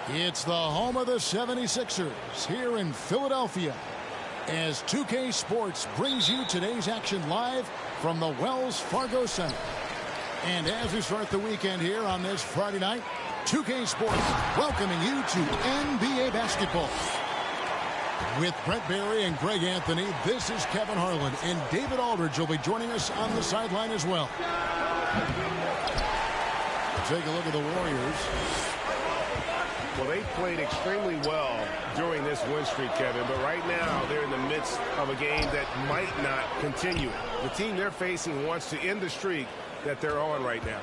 It's the home of the 76ers here in Philadelphia as 2K Sports brings you today's action live from the Wells Fargo Center. And as we start the weekend here on this Friday night, 2K Sports welcoming you to NBA basketball. With Brent Barry and Greg Anthony, this is Kevin Harlan, and David Aldridge will be joining us on the sideline as well. Take a look at the Warriors. Well, they played extremely well during this win streak, Kevin, but right now they're in the midst of a game that might not continue. The team they're facing wants to end the streak that they're on right now.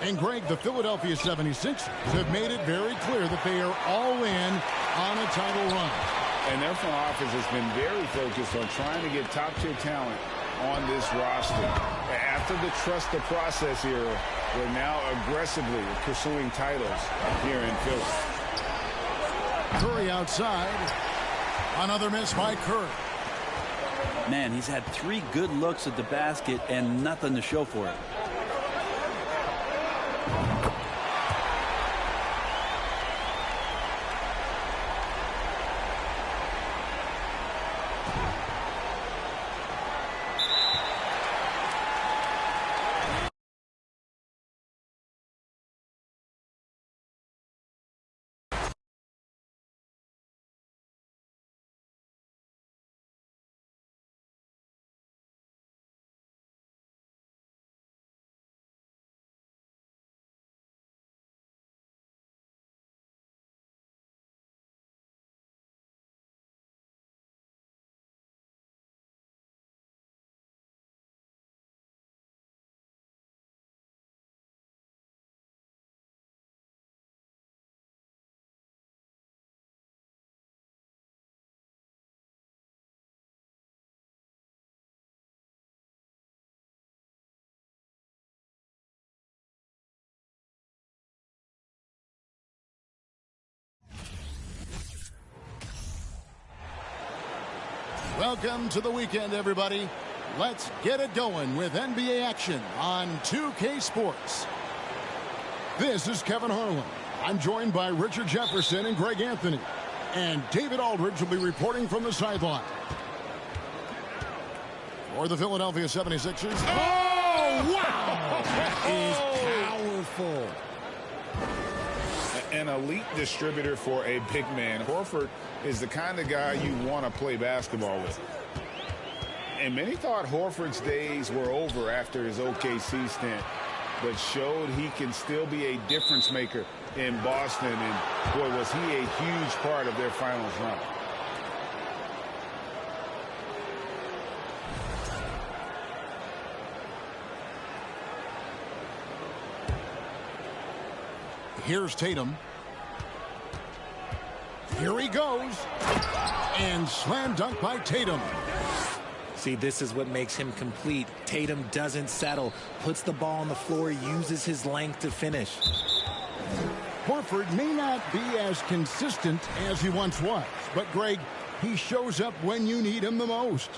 And Greg, the Philadelphia 76ers have made it very clear that they are all in on a title run. And their front office has been very focused on trying to get top-tier talent on this roster. After the trust the process era, we're now aggressively pursuing titles here in Philly. Curry outside. Another miss by Curry. Man, he's had 3 good looks at the basket and nothing to show for it. Welcome to the weekend, everybody. Let's get it going with NBA action on 2K Sports. This is Kevin Harlan. I'm joined by Richard Jefferson and Greg Anthony. And David Aldridge will be reporting from the sideline. For the Philadelphia 76ers. Oh, wow! That is powerful. An elite distributor for a big man. Horford is the kind of guy you want to play basketball with. And many thought Horford's days were over after his OKC stint, but showed he can still be a difference maker in Boston. And boy, was he a huge part of their finals run. Here's Tatum. Here he goes. And slam dunk by Tatum. See, this is what makes him complete. Tatum doesn't settle, puts the ball on the floor, uses his length to finish. Horford may not be as consistent as he once was, but Greg, he shows up when you need him the most.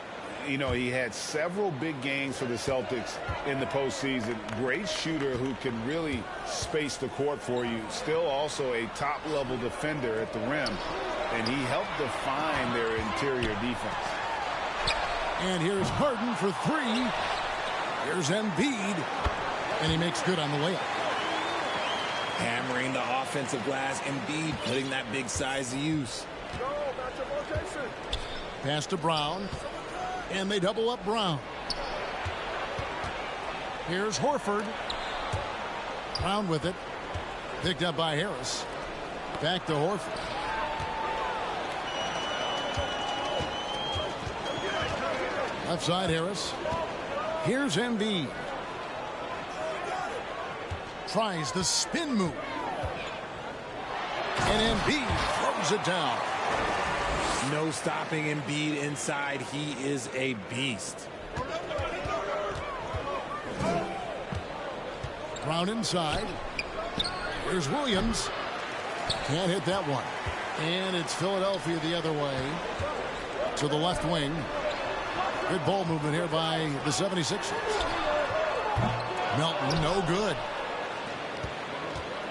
You know, he had several big games for the Celtics in the postseason. Great shooter who can really space the court for you. Still also a top-level defender at the rim. And he helped define their interior defense. And here's Harden for 3. Here's Embiid. And he makes good on the layup. Hammering the offensive glass. Embiid putting that big size to use. Pass to Brown. And they double up Brown. Here's Horford. Brown with it. Picked up by Harris. Back to Horford. Left side Harris. Here's Embiid. Tries the spin move. And Embiid throws it down. No stopping Embiid inside. He is a beast. Brown inside. Here's Williams. Can't hit that one. And it's Philadelphia the other way. To the left wing. Good ball movement here by the 76ers. Melton, no good.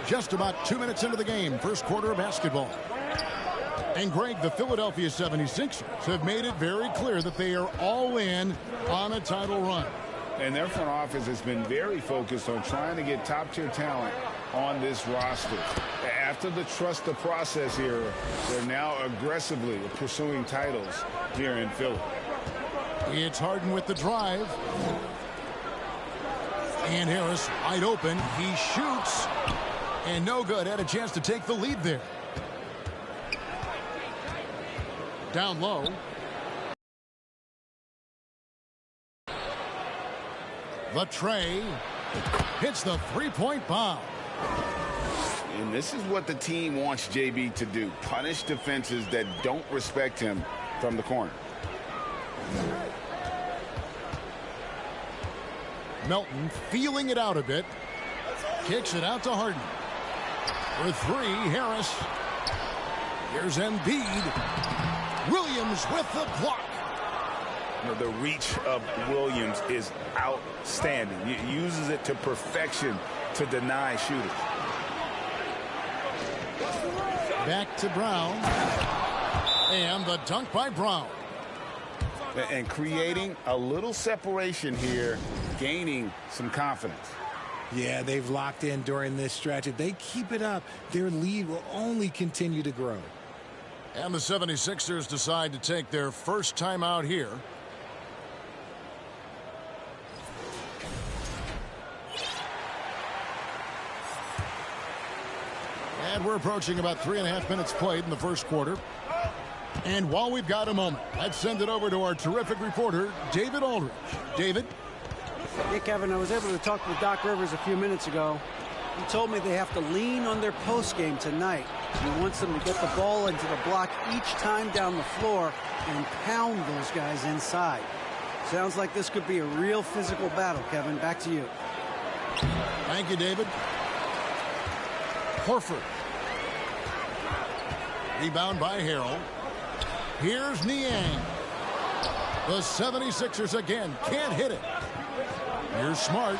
just about 2 minutes into the game, first quarter of basketball. And Greg, the Philadelphia 76ers have made it very clear that they are all in on a title run. And their front office has been very focused on trying to get top-tier talent on this roster. After the trust the process here, they're now aggressively pursuing titles here in Philly. It's Harden with the drive. And Harris wide open. He shoots. And no good. Had a chance to take the lead there. Down low. The tray hits the three-point bomb. And this is what the team wants JB to do. Punish defenses that don't respect him from the corner. Melton feeling it out a bit. Kicks it out to Harden. For three, Harris. Here's Embiid. Williams with the block. The reach of Williams is outstanding. He uses it to perfection to deny shooters. Back to Brown. And the dunk by Brown. And creating a little separation here, gaining some confidence. Yeah, they've locked in during this stretch. If they keep it up, their lead will only continue to grow. And the 76ers decide to take their first time out here. And we're approaching about 3.5 minutes played in the first quarter. And while we've got a moment, let's send it over to our terrific reporter, David Aldridge. David? Yeah, Kevin, I was able to talk with Doc Rivers a few minutes ago. He told me they have to lean on their post game tonight. He wants them to get the ball into the block each time down the floor and pound those guys inside. Sounds like this could be a real physical battle, Kevin. Back to you. Thank you, David. Horford. Rebound by Harrell. Here's Niang. The 76ers again can't hit it. Here's Smart.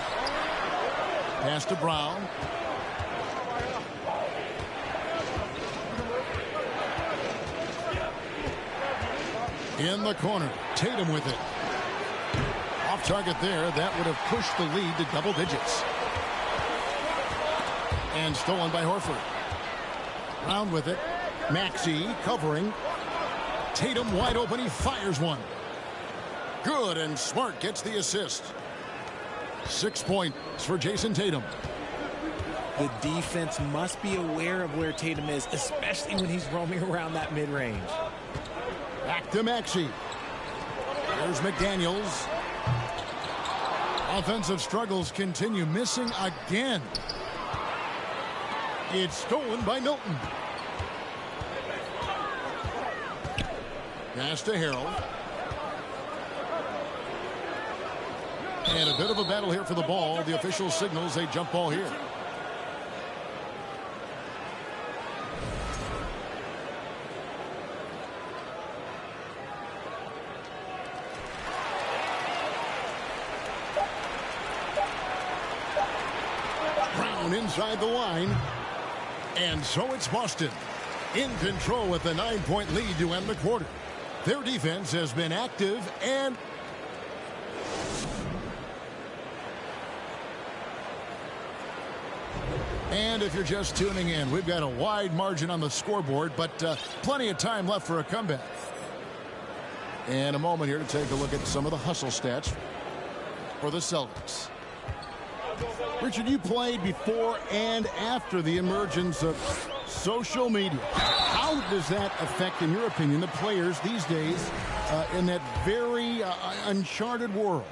Pass to Brown. In the corner. Tatum with it. Off target there. That would have pushed the lead to double digits. And stolen by Horford. Brown with it. Maxey covering. Tatum wide open. He fires one. Good, and Smart gets the assist. 6 points for Jason Tatum. The defense must be aware of where Tatum is, especially when he's roaming around that mid-range. Back to Maxey. There's McDaniels. Offensive struggles continue. Missing again. It's stolen by Milton. Pass to Harrell. And a bit of a battle here for the ball. The official signals a jump ball here. Brown inside the line. And so it's Boston in control with a 9-point lead to end the quarter. Their defense has been active and if you're just tuning in, we've got a wide margin on the scoreboard, but plenty of time left for a comeback. And a moment here to take a look at some of the hustle stats for the Celtics. Richard, you played before and after the emergence of social media. How does that affect, in your opinion, the players these days in that very uncharted world?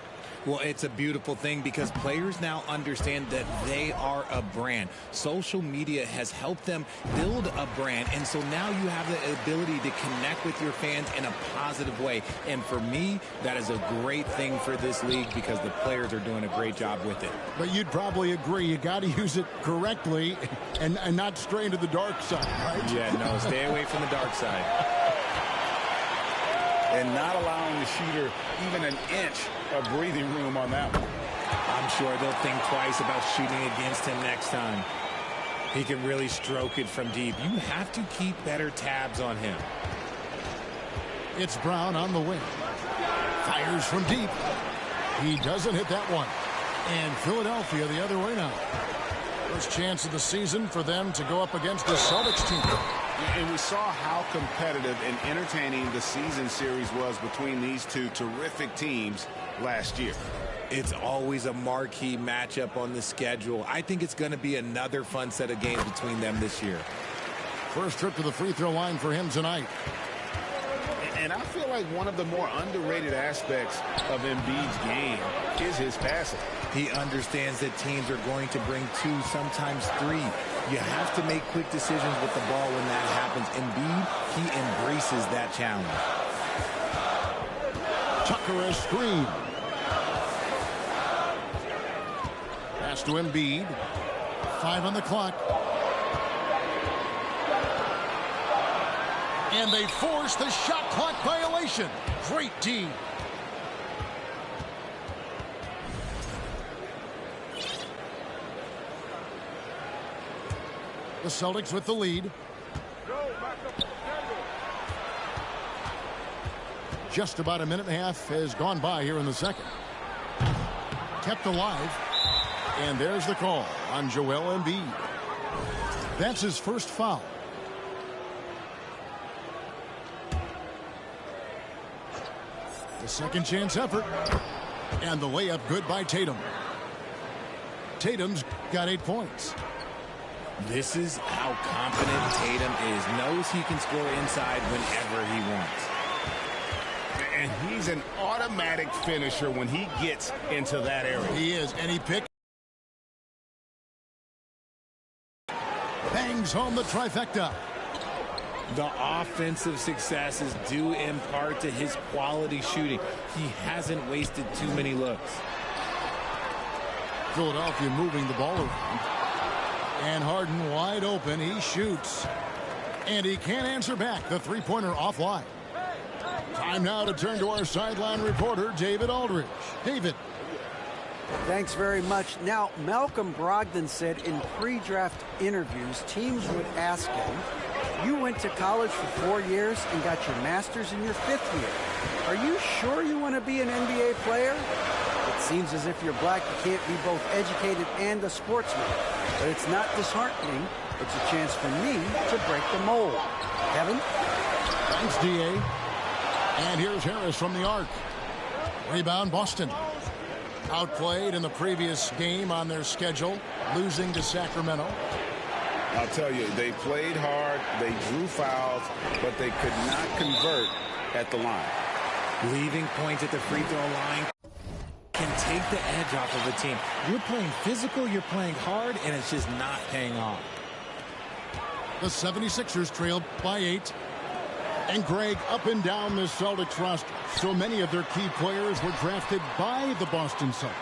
Well, it's a beautiful thing because players now understand that they are a brand. Social media has helped them build a brand, and so now you have the ability to connect with your fans in a positive way. And for me, that is a great thing for this league because the players are doing a great job with it. But you'd probably agree you got to use it correctly and not stray into the dark side, right? Yeah, no, stay away from the dark side. And not allowing the shooter even an inch of breathing room on that one. I'm sure they'll think twice about shooting against him next time. He can really stroke it from deep. You have to keep better tabs on him. It's Brown on the wing. Fires from deep. He doesn't hit that one. And Philadelphia the other way now. First chance of the season for them to go up against the Celtics team. And we saw how competitive and entertaining the season series was between these two terrific teams last year. It's always a marquee matchup on the schedule. I think it's going to be another fun set of games between them this year. First trip to the free throw line for him tonight. And I feel like one of the more underrated aspects of Embiid's game is his passing. He understands that teams are going to bring 2, sometimes 3. You have to make quick decisions with the ball when that happens. Embiid, he embraces that challenge. Tucker a screen. Pass to Embiid. 5 on the clock. And they force the shot clock violation. Great D. The Celtics with the lead. Just about a minute and a half has gone by here in the second. Kept alive. And there's the call on Joel Embiid. That's his first foul. The second chance effort. And the layup good by Tatum. Tatum's got 8 points. This is how confident Tatum is. Knows he can score inside whenever he wants. And he's an automatic finisher when he gets into that area. He is. And he picked. Bangs home the trifecta. The offensive success is due in part to his quality shooting. He hasn't wasted too many looks. Philadelphia moving the ball around. And Harden wide open. He shoots. And he can't answer back. The three-pointer offline. Time now to turn to our sideline reporter, David Aldridge. David. Thanks very much. Now, Malcolm Brogdon said in pre-draft interviews, teams would ask him, you went to college for 4 years and got your master's in your 5th year. Are you sure you want to be an NBA player? It seems as if you're black, you can't be both educated and a sportsman. But it's not disheartening. It's a chance for me to break the mold. Kevin? Thanks, D.A. And here's Harris from the arc. Rebound, Boston. Outplayed in the previous game on their schedule, losing to Sacramento. I'll tell you, they played hard, they drew fouls, but they could not convert at the line. Leaving points at the free throw line can take the edge off of a team. You're playing physical, you're playing hard, and it's just not paying off. The 76ers trailed by 8. And Greg, up and down the Celtics roster, so many of their key players were drafted by the Boston Celtics.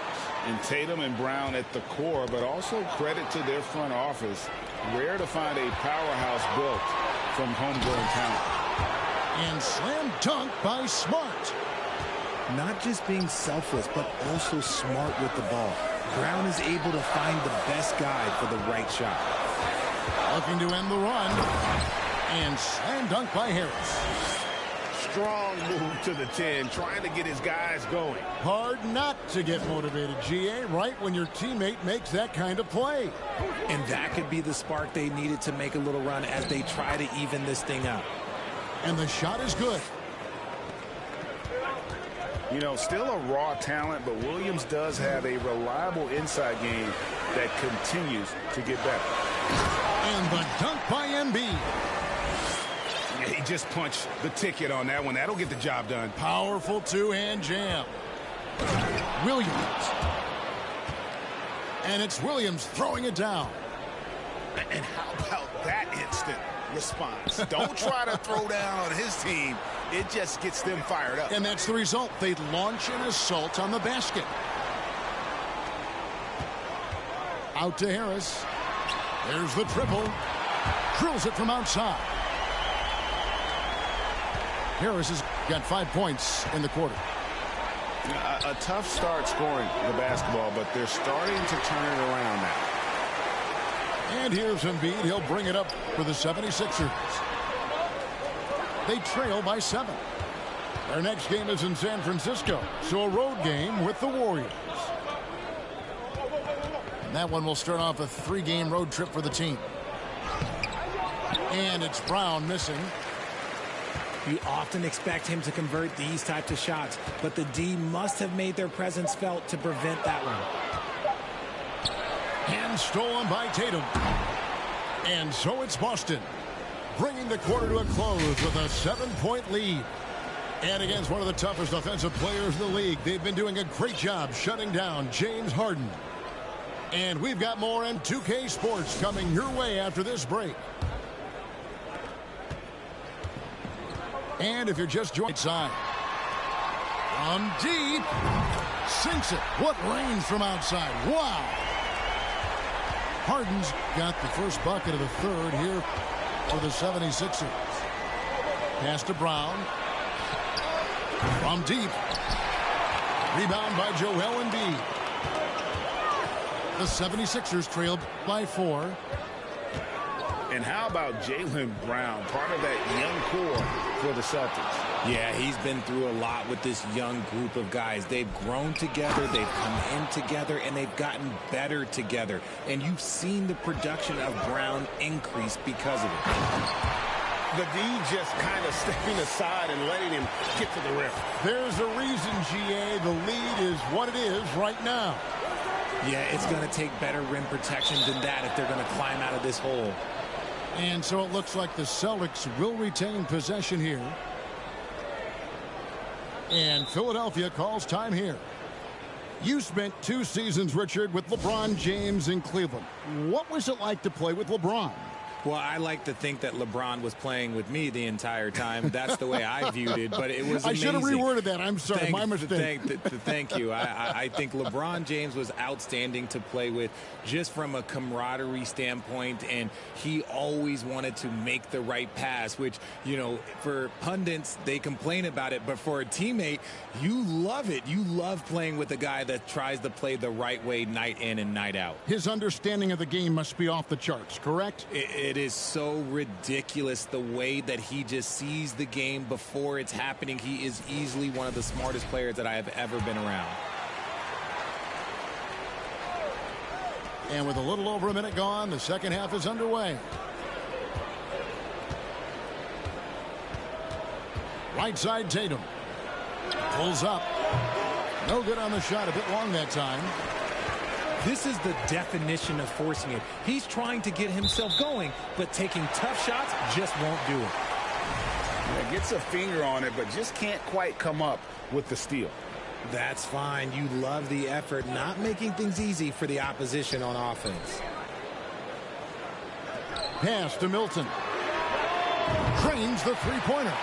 And Tatum and Brown at the core, but also credit to their front office. Rare to find a powerhouse built from homegrown talent. And slam dunk by Smart. Not just being selfless, but also smart with the ball. Brown is able to find the best guy for the right shot. Looking to end the run. And slam dunk by Harris. Strong move to the 10, trying to get his guys going. Hard not to get motivated, GA, right when your teammate makes that kind of play. And that could be the spark they needed to make a little run as they try to even this thing up. And the shot is good. You know, still a raw talent, but Williams does have a reliable inside game that continues to get better. And the dunk by Embiid. He just punched the ticket on that one. That'll get the job done. Powerful two-hand jam. Williams. And it's Williams throwing it down. And how about that instant response? Don't try to throw down on his team. It just gets them fired up. And that's the result. They launch an assault on the basket. Out to Harris. There's the triple. Drills it from outside. Harris has got 5 points in the quarter. A tough start scoring the basketball, but they're starting to turn it around now. And here's Embiid. He'll bring it up for the 76ers. They trail by 7. Their next game is in San Francisco, so a road game with the Warriors. And that one will start off a 3-game road trip for the team. And it's Brown missing. You often expect him to convert these types of shots, but the D must have made their presence felt to prevent that one. Hand stolen by Tatum. And so it's Boston, bringing the quarter to a close with a 7-point lead. And against one of the toughest offensive players in the league, they've been doing a great job shutting down James Harden. And we've got more in 2K Sports coming your way after this break. And if you're just joining side, from deep, sinks it. What range from outside. Wow. Harden's got the first bucket of the third here for the 76ers. Pass to Brown. From deep. Rebound by Joel Embiid. The 76ers trailed by 4. And how about Jaylen Brown, part of that young core for the Celtics? Yeah, he's been through a lot with this young group of guys. They've grown together, they've come in together, and they've gotten better together. And you've seen the production of Brown increase because of it. The D just kind of stepping aside and letting him get to the rim. There's a reason, GA, the lead is what it is right now. Yeah, it's going to take better rim protection than that if they're going to climb out of this hole. And so it looks like the Celtics will retain possession here. And Philadelphia calls time here. You spent 2 seasons, Richard, with LeBron James in Cleveland. What was it like to play with LeBron? Well, I like to think that LeBron was playing with me the entire time. That's the way I viewed it, but it was amazing. I should have reworded that. I'm sorry, my mistake. Thank you. I think LeBron James was outstanding to play with just from a camaraderie standpoint, and he always wanted to make the right pass, which, you know, for pundits, they complain about it, but for a teammate, you love it. You love playing with a guy that tries to play the right way night in and night out. His understanding of the game must be off the charts, correct? It is so ridiculous the way that he just sees the game before it's happening. He is easily one of the smartest players that I have ever been around. And with a little over a minute gone, the second half is underway. Right side, Tatum. Pulls up. No good on the shot. A bit long that time. This is the definition of forcing it. He's trying to get himself going, but taking tough shots just won't do it. Yeah, gets a finger on it, but just can't quite come up with the steal. That's fine. You love the effort, not making things easy for the opposition on offense. Pass to Milton. Trains the three-pointer.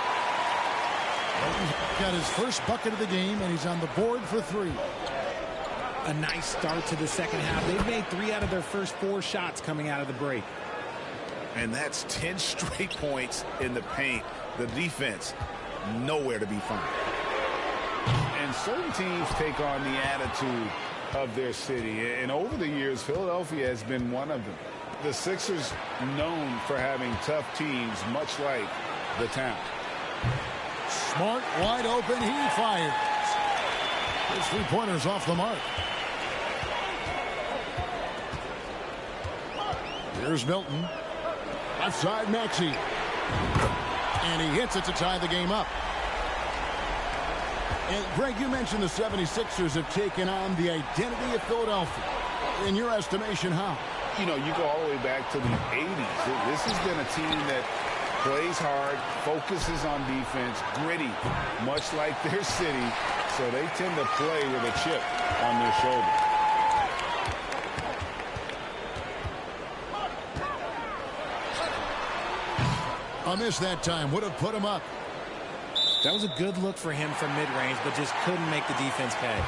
Milton's got his first bucket of the game, and he's on the board for 3. A nice start to the second half. They've made 3 out of their first 4 shots coming out of the break. And that's 10 straight points in the paint. The defense, nowhere to be found. And certain teams take on the attitude of their city. And over the years, Philadelphia has been one of them. The Sixers known for having tough teams, much like the town. Smart, wide open, he fires. His three-pointer's off the mark. Here's Milton. Left side, Maxey. And he hits it to tie the game up. And Greg, you mentioned the 76ers have taken on the identity of Philadelphia. In your estimation, how? You know, you go all the way back to the 80s. This has been a team that plays hard, focuses on defense, gritty, much like their city. So they tend to play with a chip on their shoulder. A miss that time would have put him up. That was a good look for him from mid-range, but just couldn't make the defense pay.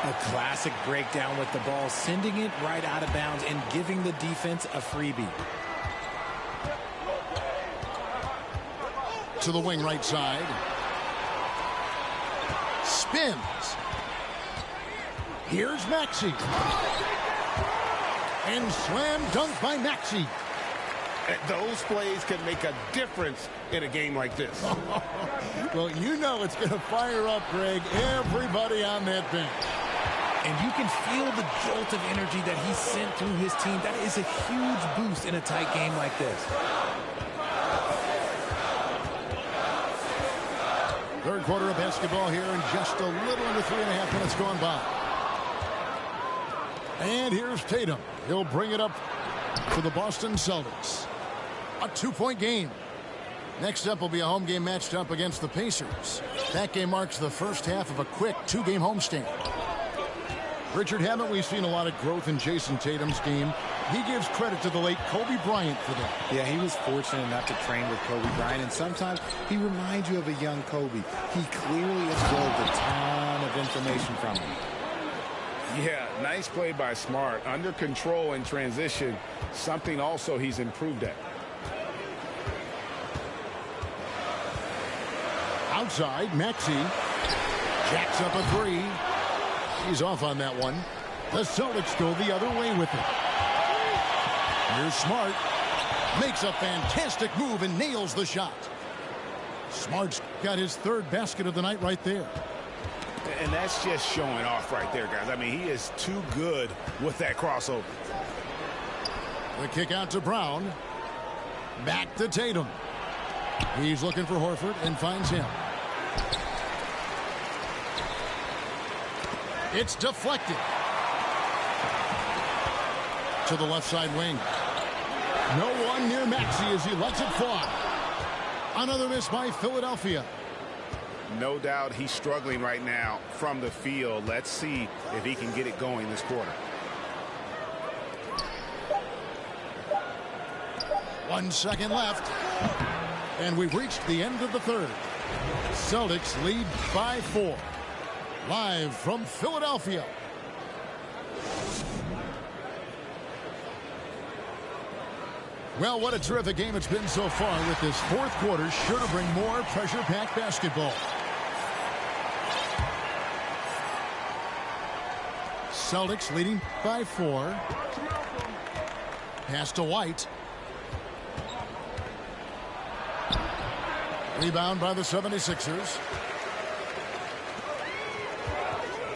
A classic breakdown with the ball, sending it right out of bounds and giving the defense a freebie. To the wing right side. Spins. Here's Maxey. And slam dunk by Maxey. Those plays can make a difference in a game like this. Well, you know it's going to fire up, Greg, everybody on that bench. And you can feel the jolt of energy that he sent through his team. That is a huge boost in a tight game like this. Third quarter of basketball here, and just a little under 3.5 minutes gone by. And here's Tatum. He'll bring it up for the Boston Celtics. A 2-point game. Next up will be a home game matched up against the Pacers. That game marks the first half of a quick 2-game homestand. Richard, haven't we seen a lot of growth in Jason Tatum's game? He gives credit to the late Kobe Bryant for that. Yeah, he was fortunate enough to train with Kobe Bryant, and sometimes he reminds you of a young Kobe. He clearly absorbed a ton of information from him. Yeah, nice play by Smart. Under control in transition, something also he's improved at. Outside, Maxey jacks up a three. He's off on that one. The Celtics go the other way with it. Here's Smart. Makes a fantastic move and nails the shot. Smart's got his third basket of the night right there. And that's just showing off right there, guys. I mean, he is too good with that crossover. The kick out to Brown. Back to Tatum. He's looking for Horford and finds him. It's deflected. To the left side wing. No one near Maxey as he lets it fly. Another miss by Philadelphia. No doubt he's struggling right now from the field. Let's see if he can get it going this quarter. 1 second left. And we've reached the end of the third. Celtics lead by 4. Live from Philadelphia. Well, what a terrific game it's been so far, with this fourth quarter sure to bring more pressure-packed basketball. Celtics leading by 4. Pass to White. Rebound by the 76ers.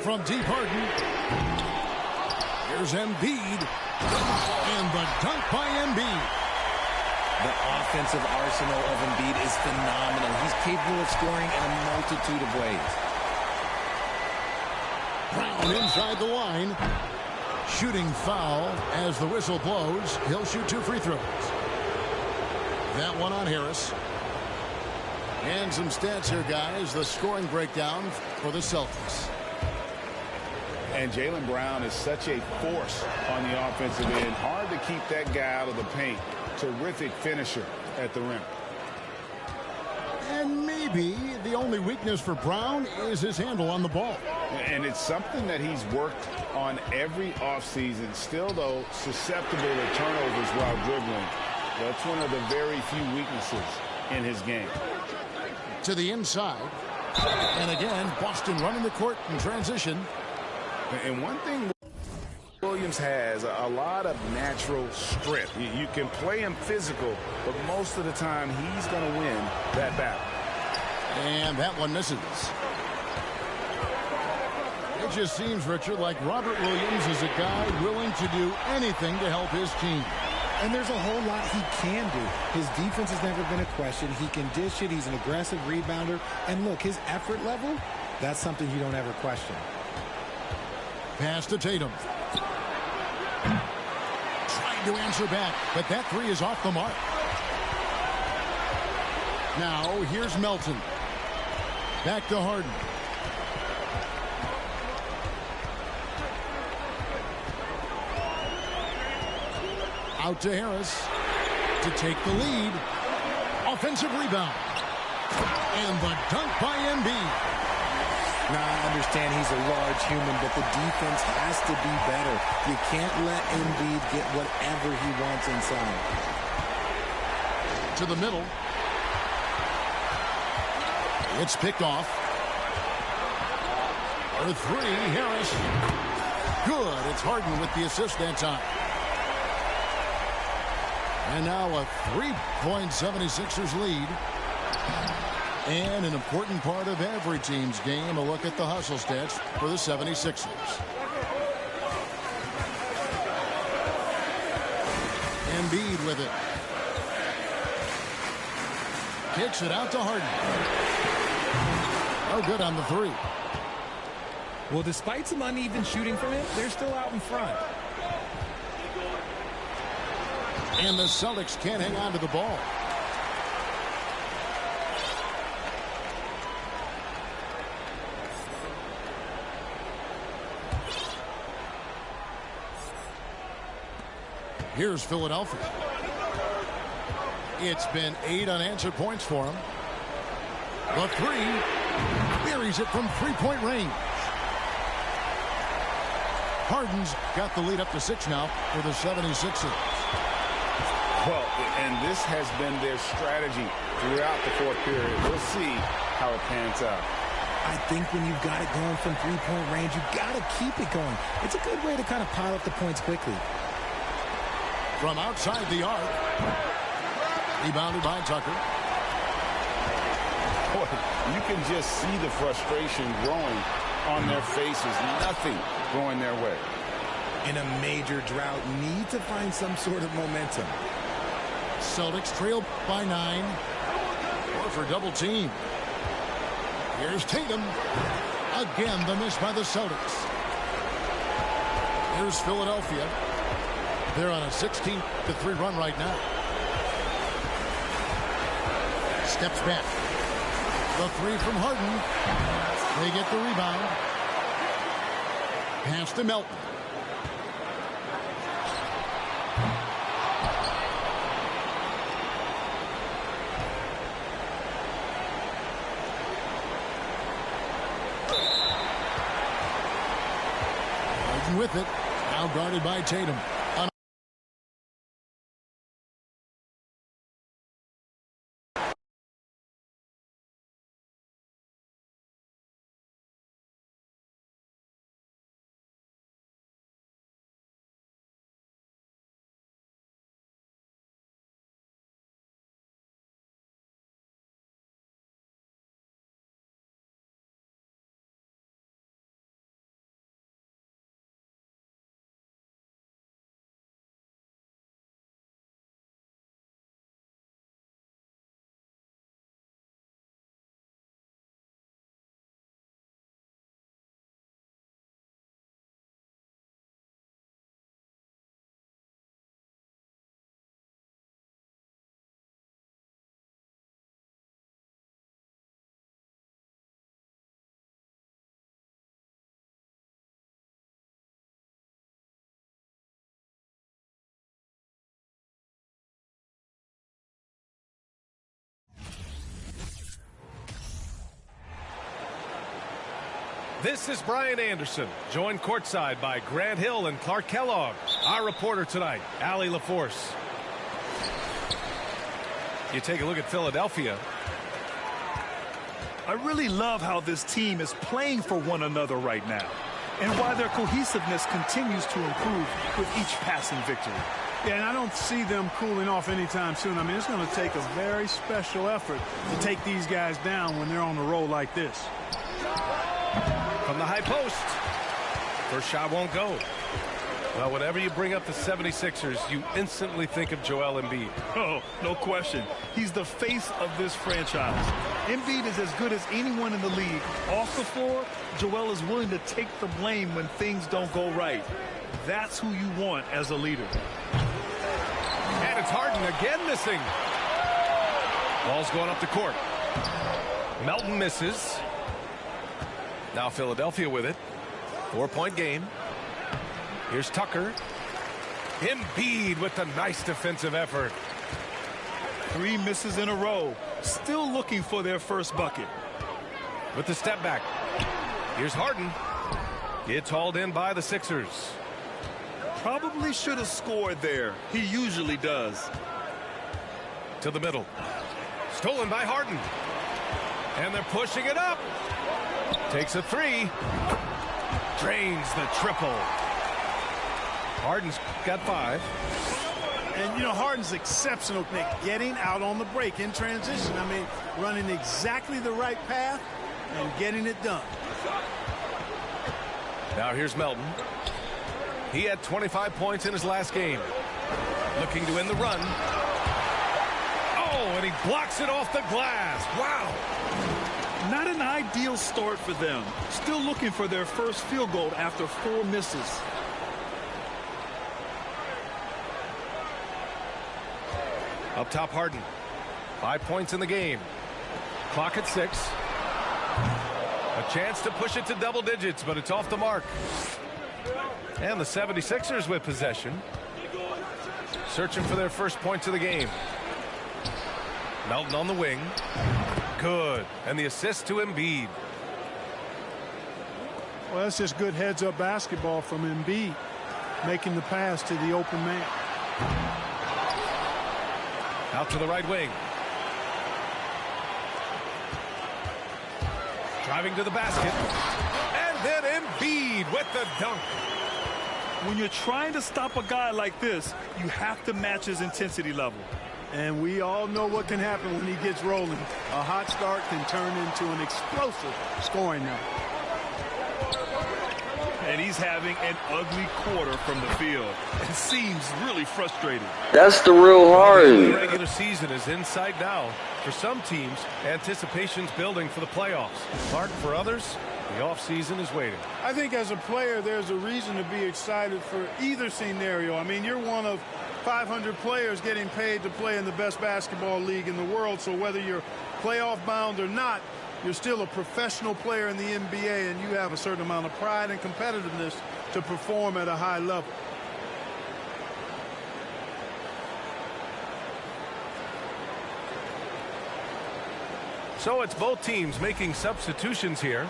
From deep, Harden. Here's Embiid. And the dunk by Embiid. The offensive arsenal of Embiid is phenomenal. He's capable of scoring in a multitude of ways. Brown inside the line. Shooting foul as the whistle blows. He'll shoot 2 free throws. That one on Harris. And some stats here, guys. The scoring breakdown for the Celtics. And Jaylen Brown is such a force on the offensive end. Hard to keep that guy out of the paint. Terrific finisher at the rim. And maybe the only weakness for Brown is his handle on the ball. And it's something that he's worked on every offseason. Still, though, susceptible to turnovers while dribbling. That's one of the very few weaknesses in his game. To the inside. And again, Boston running the court in transition. And one thing Williams has, a lot of natural strength. You can play him physical, but most of the time he's going to win that battle. And that one misses. It just seems, Richard, like Robert Williams is a guy willing to do anything to help his team. And there's a whole lot he can do. His defense has never been a question. He can dish it. He's an aggressive rebounder. And look, his effort level, that's something you don't ever question. Pass to Tatum. Trying to answer back, but that three is off the mark. Now, here's Melton. Back to Harden. Out to Harris to take the lead. Offensive rebound. And the dunk by Embiid. Now, I understand he's a large human, but the defense has to be better. You can't let Embiid get whatever he wants inside. To the middle. It's picked off. For three, Harris. Good. It's Harden with the assist that time. And now a 3-point 76ers lead. And an important part of every team's game, a look at the hustle stats for the 76ers. Embiid with it. Kicks it out to Harden. Oh, good on the three. Well, despite some uneven shooting from him, they're still out in front. And the Celtics can't hang on to the ball. Here's Philadelphia. It's been 8 unanswered points for him. The three. Buries it from three-point range. Harden's got the lead up to 6 now for the 76ers. Well, and this has been their strategy throughout the fourth period. We'll see how it pans out. I think when you've got it going from three-point range, you've got to keep it going. It's a good way to kind of pile up the points quickly. From outside the arc. Rebounded by Tucker. Boy, you can just see the frustration growing on their faces. Nothing going their way. In a major drought, need to find some sort of momentum. Celtics trail by 9. Or for double team. Here's Tatum. Again, the miss by the Celtics. Here's Philadelphia. They're on a 16-3 run right now. Steps back. The three from Harden. They get the rebound. Pass to Melton. Harden with it. Now guarded by Tatum. This is Brian Anderson, joined courtside by Grant Hill and Clark Kellogg. Our reporter tonight, Allie LaForce. You take a look at Philadelphia. I really love how this team is playing for one another right now, and why their cohesiveness continues to improve with each passing victory. Yeah, and I don't see them cooling off anytime soon. I mean, it's going to take a very special effort to take these guys down when they're on a roll like this. From the high post. First shot won't go. Well, whenever you bring up the 76ers, you instantly think of Joel Embiid. Oh, no question. He's the face of this franchise. Embiid is as good as anyone in the league. Off the floor, Joel is willing to take the blame when things don't go right. That's who you want as a leader. And it's Harden again missing. Ball's going up the court. Melton misses. Now Philadelphia with it. 4-point game. Here's Tucker. Embiid with the nice defensive effort. 3 misses in a row. Still looking for their first bucket. With the step back. Here's Harden. It's hauled in by the Sixers. Probably should have scored there. He usually does. To the middle. Stolen by Harden. And they're pushing it up. Takes a 3. Drains the triple. Harden's got 5. And, you know, Harden's exceptional at getting out on the break in transition. I mean, running exactly the right path and getting it done. Now here's Melton. He had 25 points in his last game. Looking to end the run. Oh, and he blocks it off the glass. Wow. Not an ideal start for them. Still looking for their first field goal after 4 misses. Up top, Harden. 5 points in the game. Clock at 6. A chance to push it to double digits, but it's off the mark. And the 76ers with possession. Searching for their first points of the game. Melton on the wing. Good. And the assist to Embiid. Well, that's just good heads-up basketball from Embiid, making the pass to the open man. Out to the right wing. Driving to the basket. And then Embiid with the dunk. When you're trying to stop a guy like this, you have to match his intensity level. And we all know what can happen when he gets rolling. A hot start can turn into an explosive scoring night. And he's having an ugly quarter from the field. It seems really frustrated. That's the real Harden. The regular season is in sight now. For some teams, anticipation's building for the playoffs. Clark, for others, the offseason is waiting. I think as a player, there's a reason to be excited for either scenario. I mean, you're one of 500 players getting paid to play in the best basketball league in the world. So whether you're playoff bound or not, you're still a professional player in the NBA, and you have a certain amount of pride and competitiveness to perform at a high level. So it's both teams making substitutions here.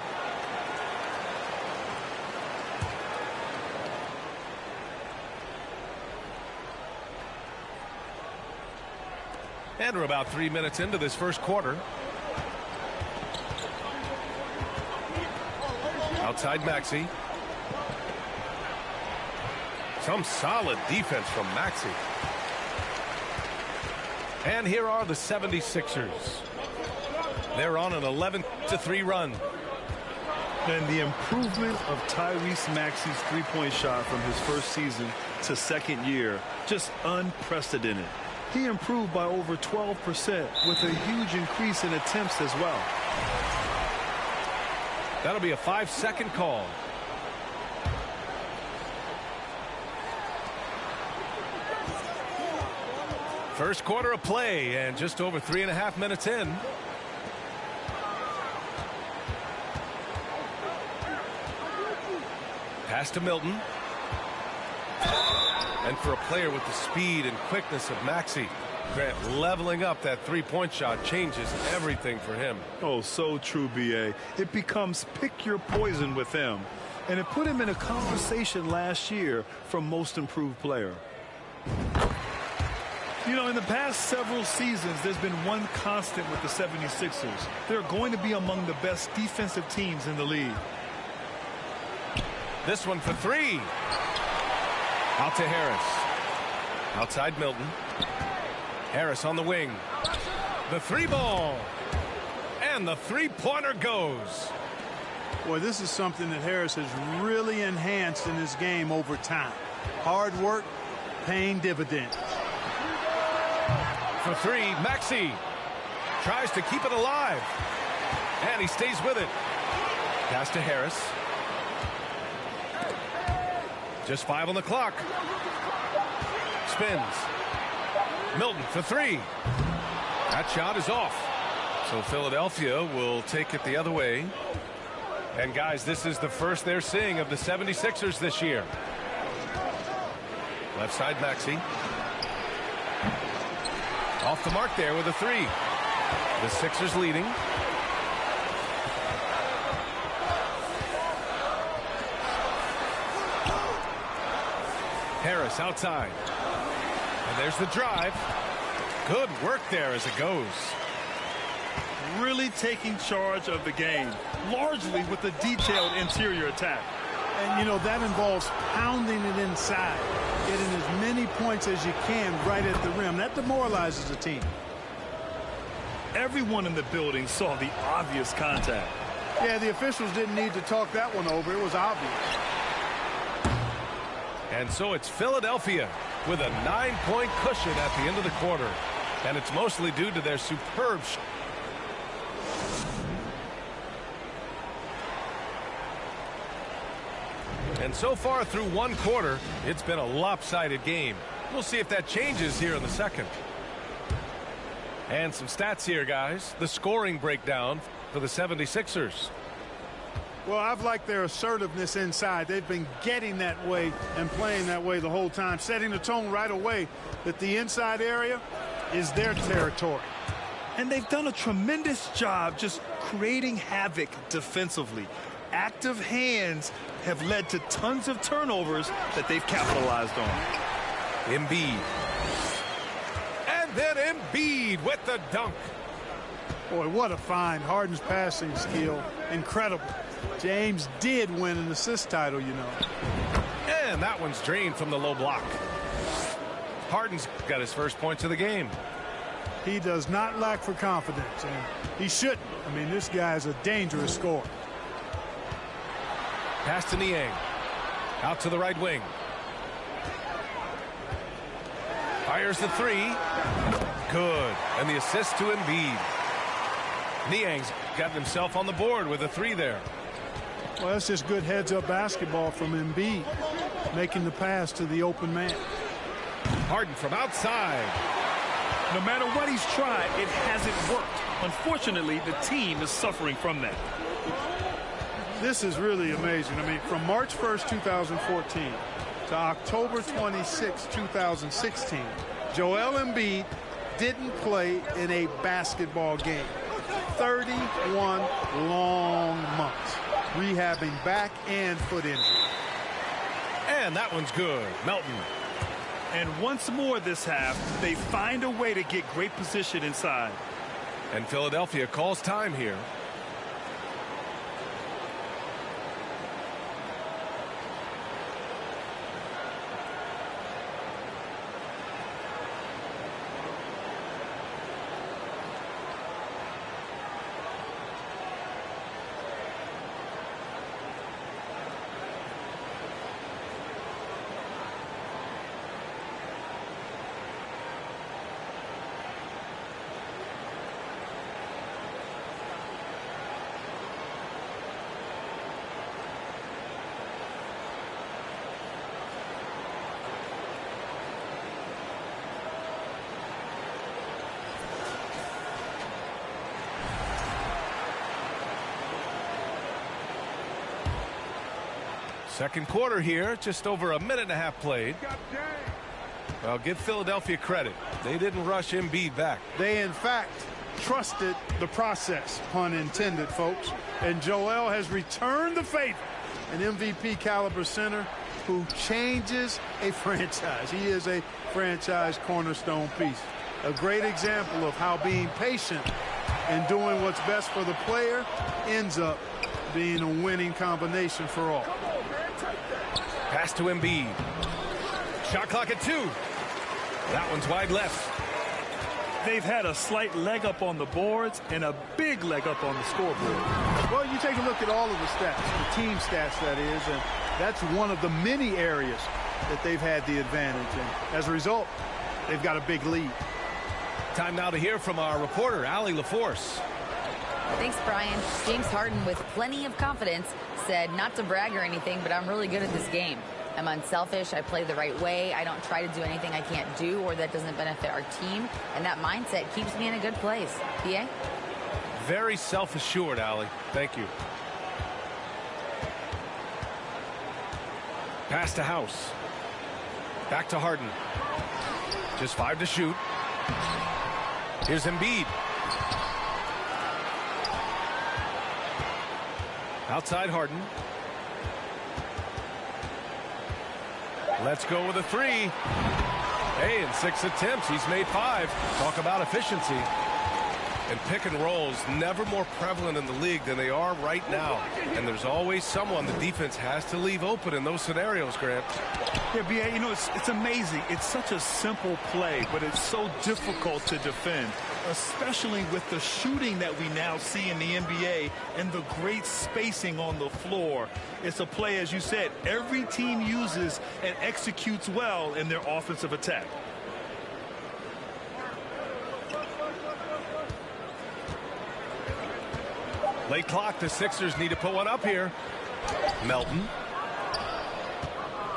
And we're about 3 minutes into this first quarter. Outside Maxey. Some solid defense from Maxey. And here are the 76ers. They're on an 11-3 run. And the improvement of Tyrese Maxey's three-point shot from his first season to second year, just unprecedented. He improved by over 12% with a huge increase in attempts as well. That'll be a 5-second call. First quarter of play and just over 3.5 minutes in. Pass to Milton. And for a player with the speed and quickness of Maxey, Grant, leveling up that three-point shot changes everything for him. Oh, so true, B.A. It becomes pick your poison with him. And it put him in a conversation last year for most improved player. You know, in the past several seasons, there's been one constant with the 76ers. They're going to be among the best defensive teams in the league. This one for three. Out to Harris. Outside Milton. Harris on the wing. The three ball. And the three-pointer goes. Boy, this is something that Harris has really enhanced in his game over time. Hard work, paying dividends. For three, Maxey tries to keep it alive. And he stays with it. Pass to Harris. Just 5 on the clock. Spins. Milton for three. That shot is off. So Philadelphia will take it the other way. And guys, this is the first they're seeing of the 76ers this year. Left side Maxey. Off the mark there with a three. The Sixers leading. Harris outside. And there's the drive. Good work there as it goes. Really taking charge of the game, largely with a detailed interior attack. And, you know, that involves pounding it inside. getting as many points as you can right at the rim. That demoralizes the team. Everyone in the building saw the obvious contact. Yeah, the officials didn't need to talk that one over. It was obvious. And so it's Philadelphia with a 9-point cushion at the end of the quarter. And it's mostly due to their superb shot. And so far through one quarter, it's been a lopsided game. We'll see if that changes here in the second. And some stats here, guys. The scoring breakdown for the 76ers. Well, I've liked their assertiveness inside. They've been getting that way and playing that way the whole time, setting the tone right away that the inside area is their territory. And they've done a tremendous job just creating havoc defensively. Active hands have led to tons of turnovers that they've capitalized on. Embiid. And then Embiid with the dunk. Boy, what a find. Harden's passing skill. Incredible. James did win an assist title, you know. And that one's drained from the low block. Harden's got his first points of the game. He does not lack for confidence, and he shouldn't. I mean, this guy is a dangerous scorer. Pass to Niang. Out to the right wing. Fires the three. Good. And the assist to Embiid. Niang's got himself on the board with a three there. Well, that's just good heads-up basketball from Embiid, making the pass to the open man. Harden from outside. No matter what he's tried, it hasn't worked. Unfortunately, the team is suffering from that. This is really amazing. I mean, from March 1st, 2014 to October 26, 2016, Joel Embiid didn't play in a basketball game. 31 long months, rehabbing back and foot injury. And that one's good. Melton. And once more this half, they find a way to get great position inside. And Philadelphia calls time here. Second quarter here, just over a minute and a half played. Well, give Philadelphia credit. They didn't rush Embiid back. They, in fact, trusted the process, pun intended, folks. And Joel has returned the favor. An MVP caliber center who changes a franchise. He is a franchise cornerstone piece. A great example of how being patient and doing what's best for the player ends up being a winning combination for all. Pass to Embiid. Shot clock at 2. That one's wide left. They've had a slight leg up on the boards and a big leg up on the scoreboard. Well, you take a look at all of the stats, the team stats, that is, and that's one of the many areas that they've had the advantage. And as a result, they've got a big lead. Time now to hear from our reporter, Allie LaForce. Thanks, Brian. James Harden, with plenty of confidence, said not to brag or anything, but I'm really good at this game. I'm unselfish. I play the right way. I don't try to do anything I can't do or that doesn't benefit our team. And that mindset keeps me in a good place. PA? Very self-assured, Allie. Thank you. Pass to House. Back to Harden. Just 5 to shoot. Here's Embiid. Outside Harden. Let's go with a 3. Hey, in 6 attempts, he's made 5. Talk about efficiency. And pick and rolls never more prevalent in the league than they are right now. And there's always someone the defense has to leave open in those scenarios, Grant. Yeah, B.A., you know, it's amazing. It's such a simple play, but it's so difficult to defend, especially with the shooting that we now see in the NBA and the great spacing on the floor. It's a play, as you said, every team uses and executes well in their offensive attack. Late clock, the Sixers need to put one up here. Melton.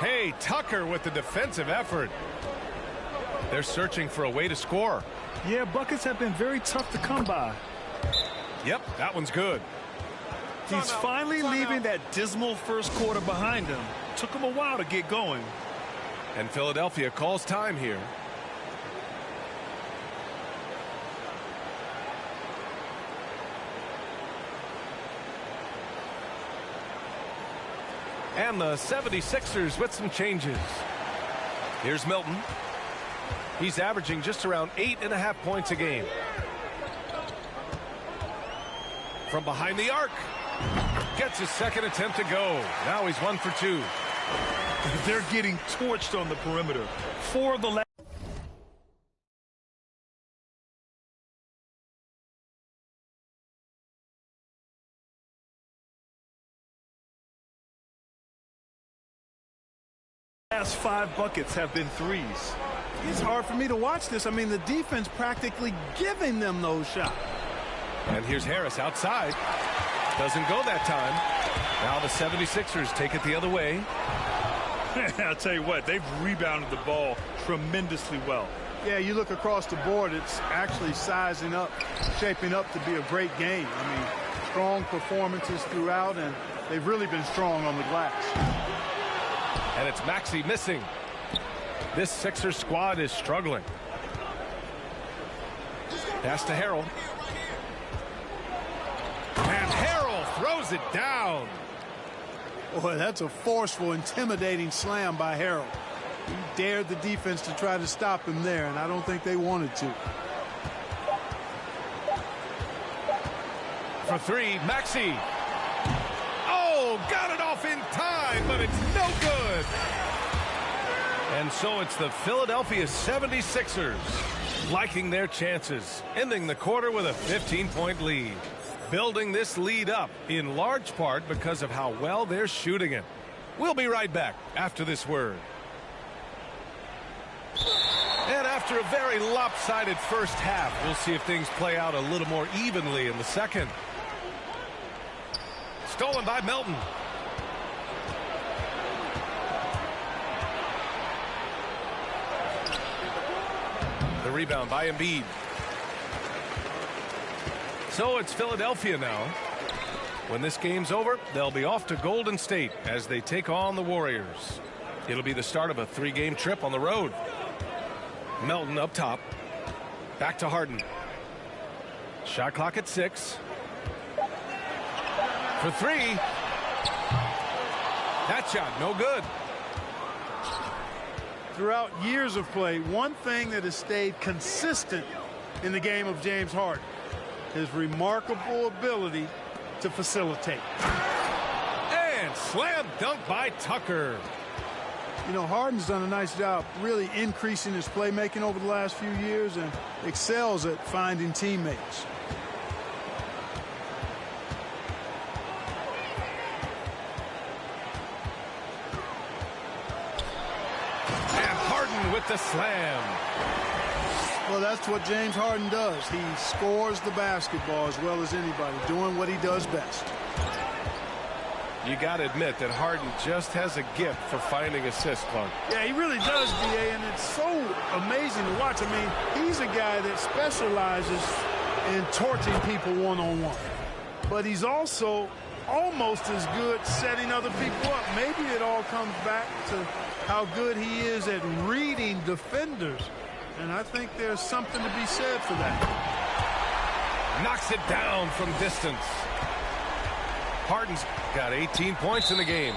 Hey, Tucker with the defensive effort. They're searching for a way to score. Yeah, buckets have been very tough to come by. Yep, that one's good. He's finally leaving that dismal first quarter behind him. Took him a while to get going. And Philadelphia calls time here. And the 76ers with some changes. Here's Milton. He's averaging just around 8.5 points a game. From behind the arc. Gets his second attempt to go. Now he's 1 for 2. They're getting torched on the perimeter. For the last 5 buckets have been threes. It's hard for me to watch this. I mean, the defense practically giving them those shots. And here's Harris outside. Doesn't go that time. Now the 76ers take it the other way. I'll tell you what, they've rebounded the ball tremendously well. Yeah, you look across the board, it's actually sizing up, shaping up to be a great game. I mean, strong performances throughout, and they've really been strong on the glass. And it's Maxey missing. This Sixers squad is struggling. Pass to Harrell. And Harrell throws it down. Boy, that's a forceful, intimidating slam by Harrell. He dared the defense to try to stop him there, and I don't think they wanted to. For 3, Maxey. Oh, got it off in time, but it's no good. And so it's the Philadelphia 76ers liking their chances, ending the quarter with a 15-point lead. Building this lead up in large part because of how well they're shooting it. We'll be right back after this word. And after a very lopsided first half, we'll see if things play out a little more evenly in the second. Stolen by Melton. The rebound by Embiid. So it's Philadelphia now. When this game's over, they'll be off to Golden State as they take on the Warriors. It'll be the start of a 3-game trip on the road. Melton up top. Back to Harden. Shot clock at 6. For 3. That shot, no good. Throughout years of play, one thing that has stayed consistent in the game of James Harden, his remarkable ability to facilitate. And slam dunk by Tucker. You know, Harden's done a nice job really increasing his playmaking over the last few years and excels at finding teammates. And Harden with the slam. Well, that's what James Harden does. He scores the basketball as well as anybody, doing what he does best. You got to admit that Harden just has a gift for finding assists, Clark. Yeah, he really does, B.A., and it's so amazing to watch. I mean, he's a guy that specializes in torching people one-on-one. But he's also almost as good setting other people up. Maybe it all comes back to how good he is at reading defenders. And I think there's something to be said for that. Knocks it down from distance. Harden's got 18 points in the game.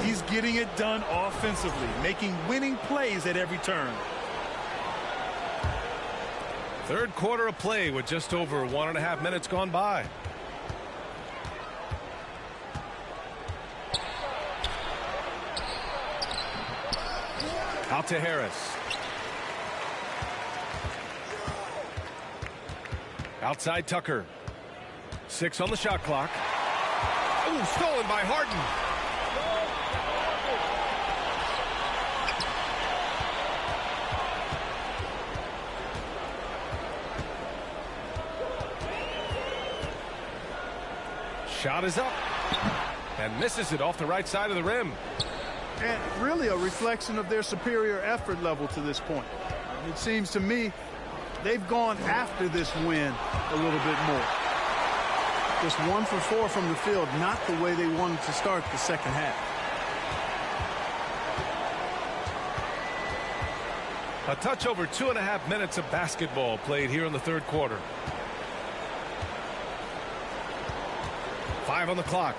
He's getting it done offensively, making winning plays at every turn. Third quarter of play with just over 1.5 minutes gone by. Out to Harris. Outside Tucker. 6 on the shot clock. Oh, stolen by Harden. Shot is up and misses it off the right side of the rim. And really a reflection of their superior effort level to this point. It seems to me they've gone after this win a little bit more. Just 1 for 4 from the field, not the way they wanted to start the second half. A touch over 2.5 minutes of basketball played here in the third quarter. 5 on the clock.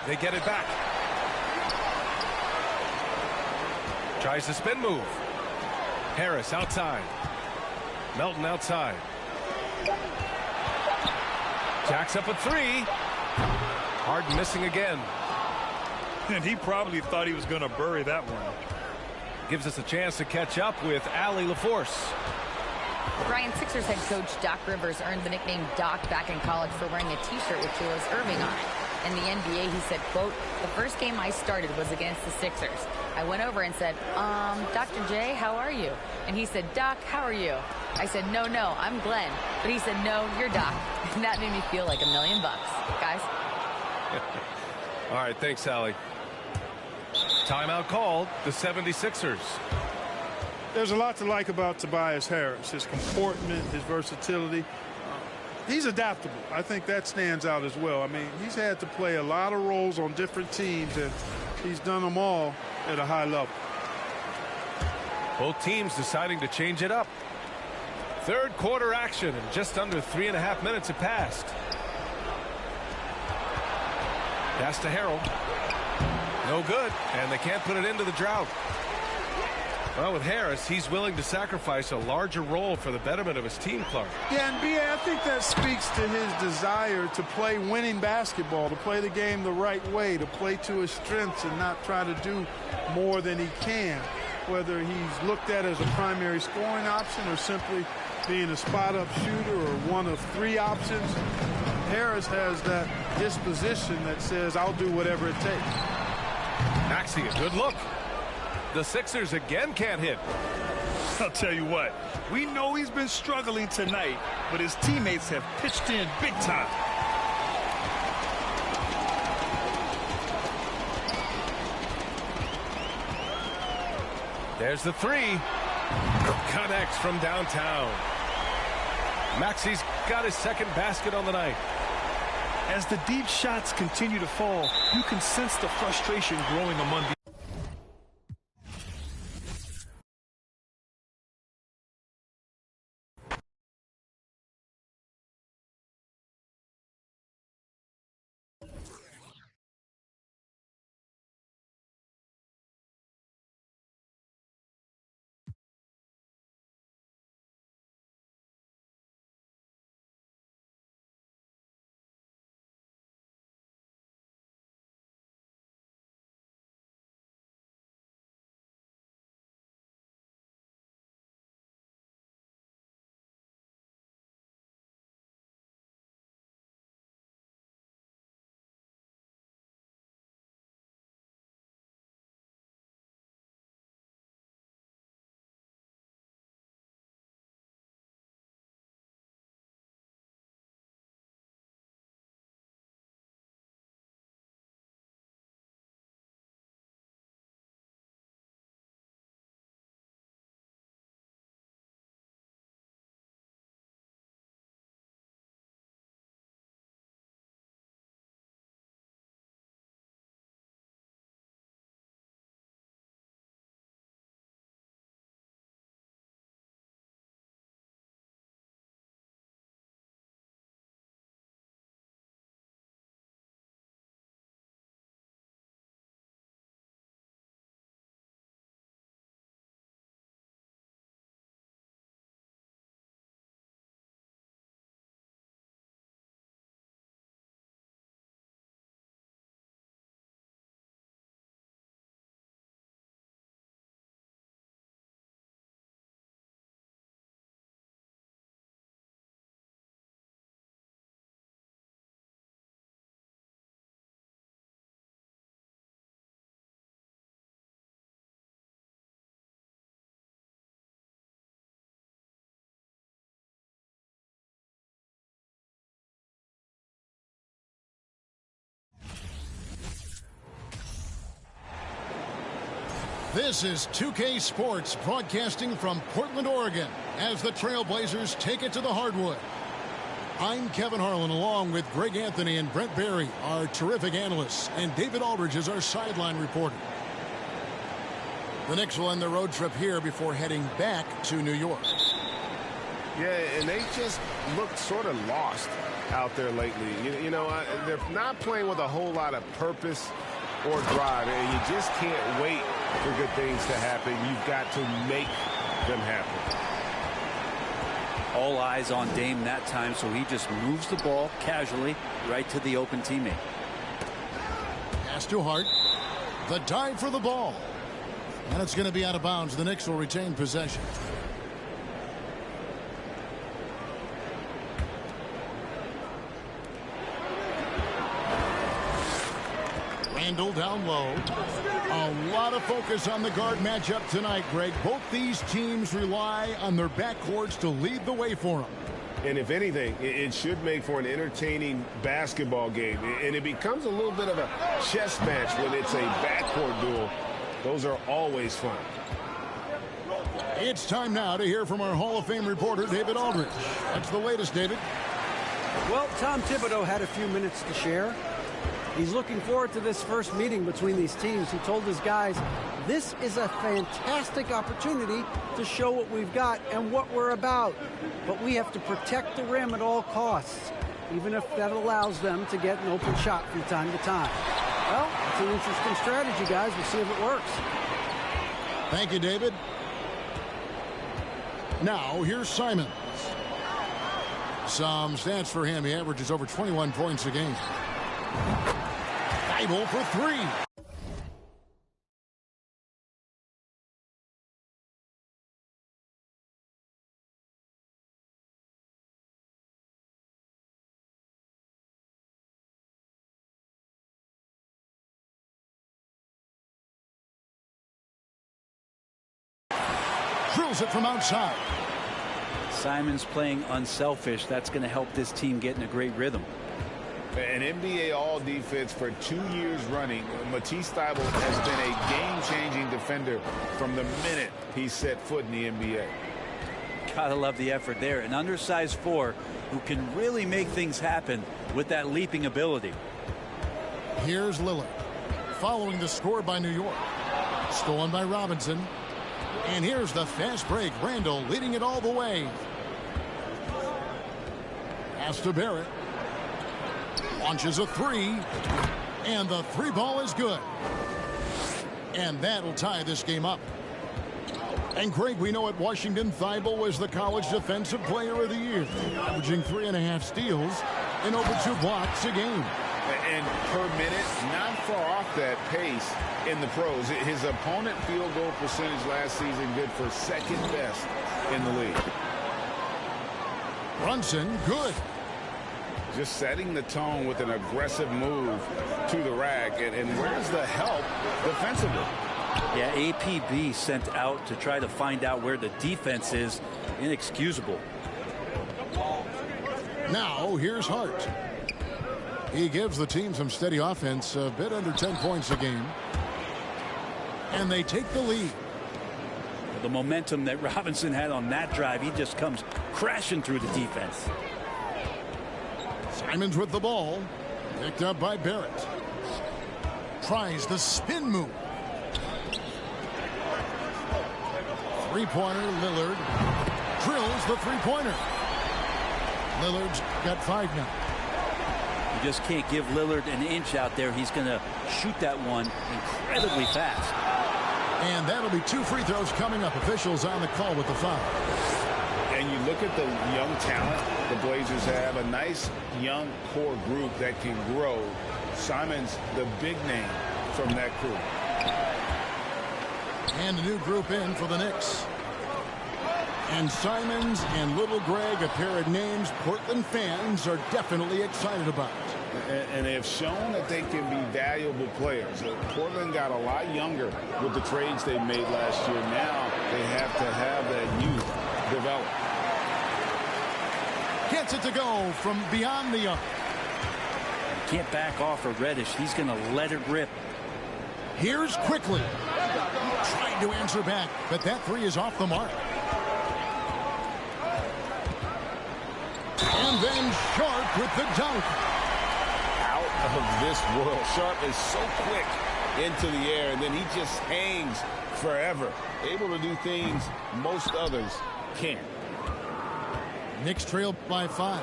They get it back. Tries the spin move. Harris outside. Melton outside. Jacks up a 3. Harden missing again. And he probably thought he was going to bury that one. Gives us a chance to catch up with Allie LaForce. Brian, Sixers head coach Doc Rivers earned the nickname Doc back in college for wearing a T-shirt with Julius Erving on it. In the NBA, he said, quote, "The first game I started was against the Sixers. I went over and said, Dr. J, how are you?" And he said, "Doc, how are you?" I said, no, I'm Glenn." But he said, "No, you're Doc." And that made me feel like $1 million, guys. All right, thanks, Allie. Timeout called, the 76ers. There's a lot to like about Tobias Harris, his comportment, his versatility. He's adaptable. I think that stands out as well. I mean, he's had to play a lot of roles on different teams, and he's done them all at a high level. Both teams deciding to change it up. Third quarter action, and just under 3.5 minutes have passed. Pass to Harrell. No good, and they can't put it into the drought. Well, with Harris, he's willing to sacrifice a larger role for the betterment of his team, Clark. Yeah, and B.A., I think that speaks to his desire to play winning basketball, to play the game the right way, to play to his strengths and not try to do more than he can, whether he's looked at as a primary scoring option or simply being a spot-up shooter or one of 3 options. Harris has that disposition that says, I'll do whatever it takes. Maxey, a good look. The Sixers again can't hit. I'll tell you what, we know he's been struggling tonight, but his teammates have pitched in big time. There's the 3. Connects from downtown. Maxey's got his second basket on the night. As the deep shots continue to fall, you can sense the frustration growing among the This is 2K Sports broadcasting from Portland, Oregon, as the Trailblazers take it to the hardwood. I'm Kevin Harlan, along with Greg Anthony and Brent Barry, our terrific analysts, and David Aldridge is our sideline reporter. The Knicks will end their road trip here before heading back to New York. Yeah, and they just looked sort of lost out there lately. You know, they're not playing with a whole lot of purpose or drive, and you just can't wait for good things to happen. You've got to make them happen. All eyes on Dame that time, so he just moves the ball casually right to the open teammate. Pass to Hart. The dive for the ball. And it's going to be out of bounds. The Knicks will retain possession. Randall down low. A lot of focus on the guard matchup tonight, Greg. Both these teams rely on their backcourts to lead the way for them. And if anything, it should make for an entertaining basketball game. And it becomes a little bit of a chess match when it's a backcourt duel. Those are always fun. It's time now to hear from our Hall of Fame reporter, David Aldridge. That's the latest, David. Well, Tom Thibodeau had a few minutes to share. He's looking forward to this first meeting between these teams. He told his guys, this is a fantastic opportunity to show what we've got and what we're about. But we have to protect the rim at all costs, even if that allows them to get an open shot from time to time. Well, it's an interesting strategy, guys. We'll see if it works. Thank you, David. Now, here's Simons. Some stats for him. He averages over 21 points a game. Bible for three. Drills it from outside. Simons playing unselfish. That's going to help this team get in a great rhythm. An NBA All-Defense for 2 years running. Matisse Thybulle has been a game-changing defender from the minute he set foot in the NBA. Gotta love the effort there. An undersized four who can really make things happen with that leaping ability. Here's Lillard. Following the score by New York. Stolen by Robinson. And here's the fast break. Randall leading it all the way. Pass to Barrett. Launches a three. And the three ball is good. And that'll tie this game up. And Greg, we know at Washington, Thybulle was the college defensive player of the year, averaging 3.5 steals and over 2 blocks a game. And per minute, not far off that pace in the pros. His opponent field goal percentage last season good for second best in the league. Brunson, good. Just setting the tone with an aggressive move to the rack. And where's the help defensively? Yeah, APB sent out to try to find out where the defense is. Inexcusable. Now, here's Hart. He gives the team some steady offense, a bit under 10 points a game. And they take the lead. The momentum that Robinson had on that drive, he just comes crashing through the defense. Simons with the ball. Picked up by Barrett. Tries the spin move. Three-pointer, Lillard. Drills the three-pointer. Lillard's got 5 now. You just can't give Lillard an inch out there. He's going to shoot that one incredibly fast. And that'll be 2 free throws coming up. Officials on the call with the foul. And you look at the young talent the Blazers have, a nice young core group that can grow. Simons, the big name from that crew. And a new group in for the Knicks. And Simons and Little Greg, a pair of names Portland fans are definitely excited about. And they have shown that they can be valuable players. Portland got a lot younger with the trades they made last year. Now they have to have that youth develop. Gets it to go from beyond the arc. Can't back off of Reddish. He's going to let it rip. Here's Quickly. Trying to answer back, but that three is off the mark. And then Sharp with the dunk. Out of this world. Sharp is so quick into the air, and then he just hangs forever. Able to do things most others can't. Knicks trail by 5.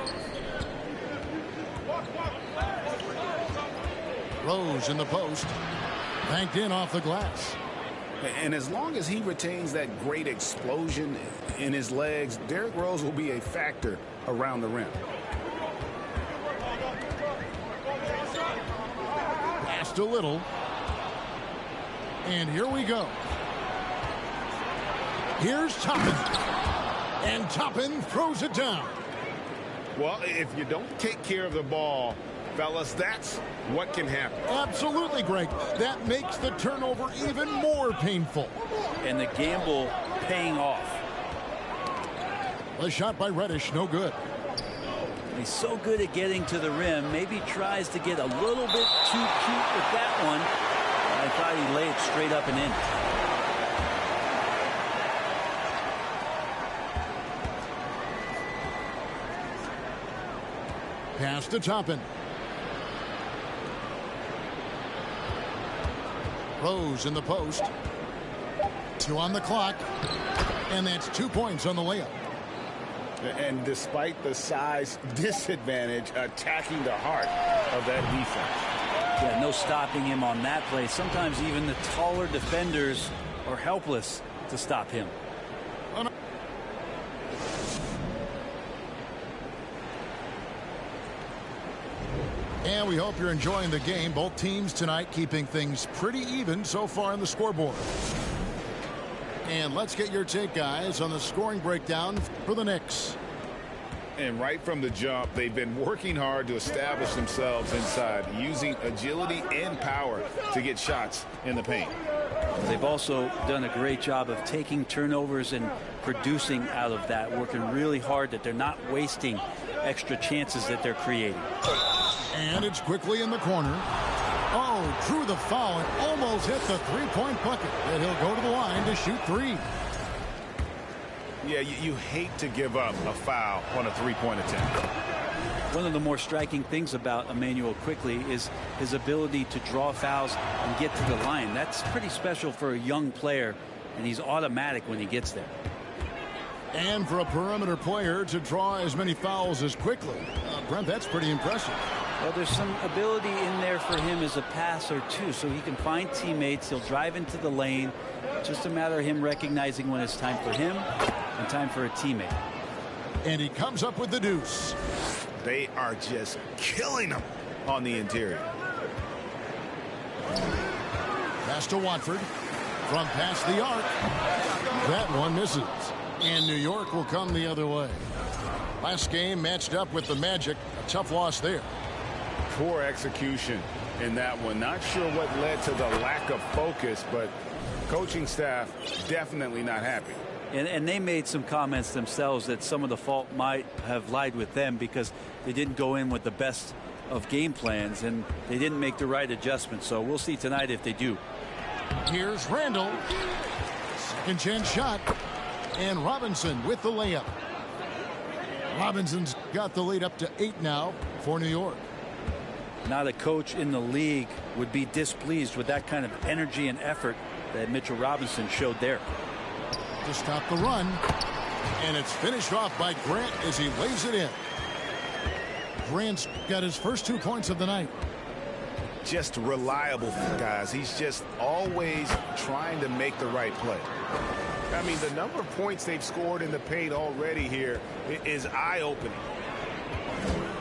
Rose in the post. Banked in off the glass. And as long as he retains that great explosion in his legs, Derrick Rose will be a factor around the rim. Passed a little. And here we go. Here's Toppin. And Toppin throws it down. Well, if you don't take care of the ball, fellas, that's what can happen. Absolutely, Greg. That makes the turnover even more painful. And the gamble paying off. A shot by Reddish, no good. He's so good at getting to the rim. Maybe tries to get a little bit too cute with that one. I thought he laid it straight up and in. Pass to Toppin. Rose in the post. 2 on the clock. And that's 2 points on the layup. And despite the size disadvantage, attacking the heart of that defense. Yeah, no stopping him on that play. Sometimes even the taller defenders are helpless to stop him. And we hope you're enjoying the game. Both teams tonight keeping things pretty even so far on the scoreboard. And let's get your take, guys, on the scoring breakdown for the Knicks. And right from the jump, they've been working hard to establish themselves inside, using agility and power to get shots in the paint. They've also done a great job of taking turnovers and producing out of that, working really hard that they're not wasting extra chances that they're creating. And it's quickly in the corner. Oh, drew the foul and almost hit the three-point bucket. And he'll go to the line to shoot 3. Yeah, you hate to give up a foul on a three-point attempt. One of the more striking things about Emmanuel Quickley is his ability to draw fouls and get to the line. That's pretty special for a young player, and he's automatic when he gets there. And for a perimeter player to draw as many fouls as Quickley, Brent, that's pretty impressive. Well, there's some ability in there for him as a passer, too, so he can find teammates. He'll drive into the lane. Just a matter of him recognizing when it's time for him and time for a teammate. And he comes up with the deuce. They are just killing him on the interior. Pass to Watford. From past the arc. That one misses. And New York will come the other way. Last game matched up with the Magic. A tough loss there. Poor execution in that one. Not sure what led to the lack of focus, but coaching staff definitely not happy. And they made some comments themselves that some of the fault might have lied with them because they didn't go in with the best of game plans and they didn't make the right adjustments. So we'll see tonight if they do. Here's Randall. Second chance shot. And Robinson with the layup. Robinson's got the lead up to 8 now for New York. Not a coach in the league would be displeased with that kind of energy and effort that Mitchell Robinson showed there. To stop the run. And it's finished off by Grant as he lays it in. Grant's got his first 2 points of the night. Just reliable, guys. He's just always trying to make the right play. I mean, the number of points they've scored in the paint already here is eye-opening.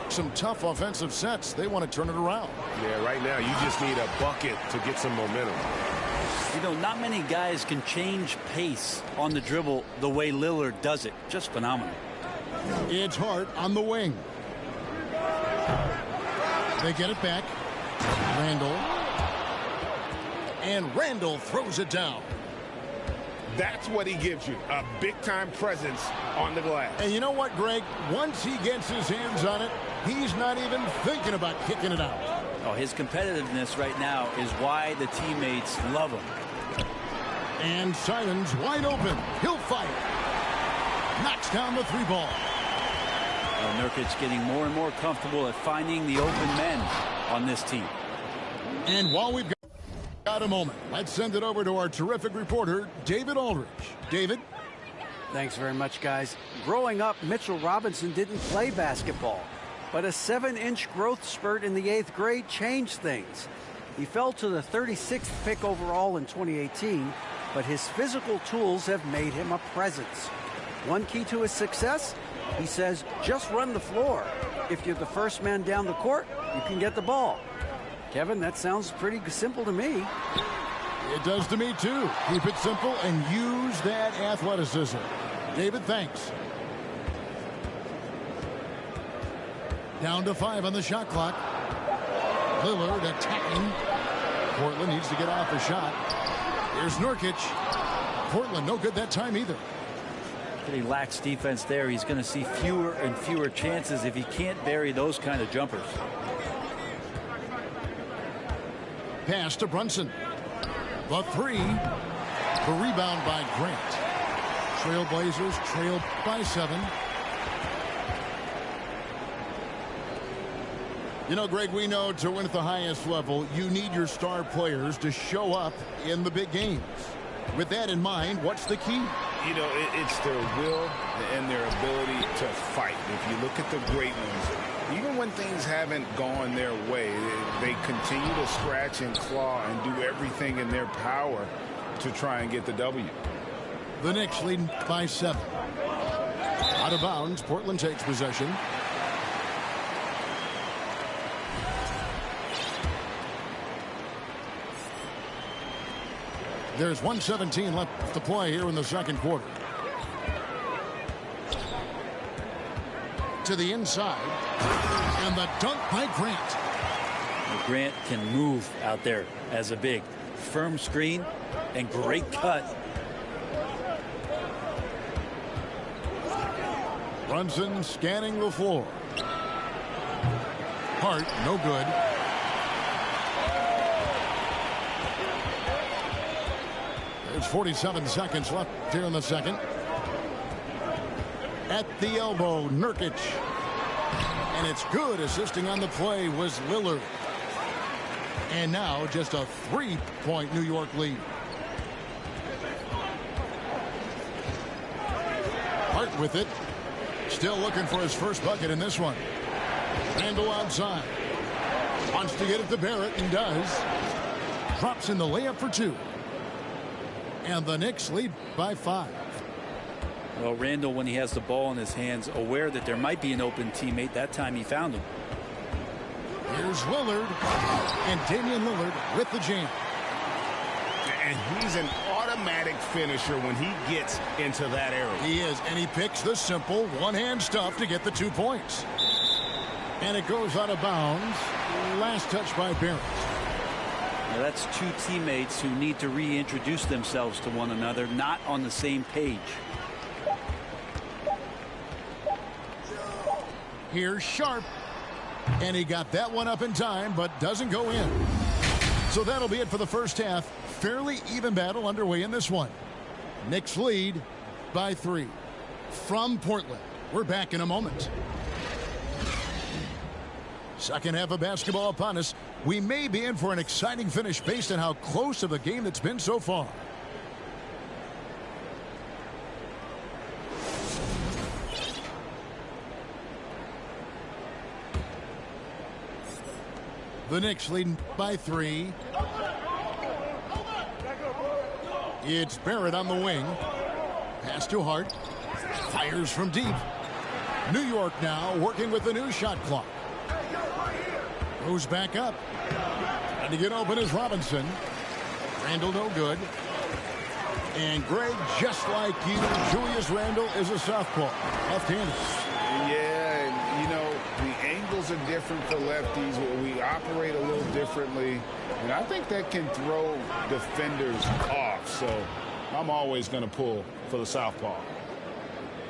Some tough offensive sets. They want to turn it around. Yeah, right now you just need a bucket to get some momentum. You know, not many guys can change pace on the dribble the way Lillard does it. Just phenomenal. It's Hart on the wing. They get it back. Randall. And Randall throws it down. That's what he gives you, a big-time presence on the glass. And you know what, Greg? Once he gets his hands on it, he's not even thinking about kicking it out. Oh, his competitiveness right now is why the teammates love him. And Simons wide open. He'll fire. Knocks down the 3 ball. Nurkic getting more and more comfortable at finding the open men on this team. And while we've got a moment, let's send it over to our terrific reporter, David Aldridge. David? Thanks very much, guys. Growing up, Mitchell Robinson didn't play basketball, but a 7-inch growth spurt in the 8th grade changed things. He fell to the 36th pick overall in 2018, but his physical tools have made him a presence. One key to his success? He says, just run the floor. If you're the first man down the court, you can get the ball. Kevin, that sounds pretty simple to me. It does to me, too. Keep it simple and use that athleticism. David, thanks. Down to 5 on the shot clock. Lillard attacking. Portland needs to get off the shot. Here's Nurkic. Portland no good that time either. He lacks defense there. He's going to see fewer and fewer chances if he can't bury those kind of jumpers. Pass to Brunson. The 3. The rebound by Grant. Trailblazers trail by 7. You know, Greg, we know to win at the highest level, you need your star players to show up in the big games. With that in mind, what's the key? You know, it's their will and their ability to fight. If you look at the great ones, even when things haven't gone their way, they continue to scratch and claw and do everything in their power to try and get the W. The Knicks leading by 7. Out of bounds, Portland takes possession. There's 1:17 left to play here in the second quarter. To the inside. And the dunk by Grant. Grant can move out there as a big. Firm screen and great cut. Brunson scanning the floor. Hart, no good. There's 47 seconds left here in the second. At the elbow, Nurkic. And it's good. Assisting on the play was Lillard. And now just a 3-point New York lead. Hart with it. Still looking for his first bucket in this one. Randall outside. Wants to get it to Barrett and does. Drops in the layup for 2. And the Knicks lead by 5. Well, Randall, when he has the ball in his hands, aware that there might be an open teammate. That time he found him. Here's Lillard. And Damian Lillard with the jam. And he's an automatic finisher when he gets into that area. He is, and he picks the simple one-hand stuff to get the 2 points. And it goes out of bounds. Last touch by Barrett. Now that's 2 teammates who need to reintroduce themselves to one another, not on the same page. Here's Sharp. And he got that one up in time, but doesn't go in. So that'll be it for the first half. Fairly even battle underway in this one. Knicks lead by 3. From Portland, we're back in a moment. Second half of basketball upon us. We may be in for an exciting finish based on how close of a game it's been so far. The Knicks leading by 3. It's Barrett on the wing. Pass to Hart. Fires from deep. New York now working with the new shot clock. Goes back up. And to get open is Robinson. Randall no good. And Greg, just like you, Julius Randall is a southpaw. Left-handed. Yeah, and, you know, the angles are different for lefties. We operate a little differently. And I think that can throw defenders off. So I'm always going to pull for the southpaw.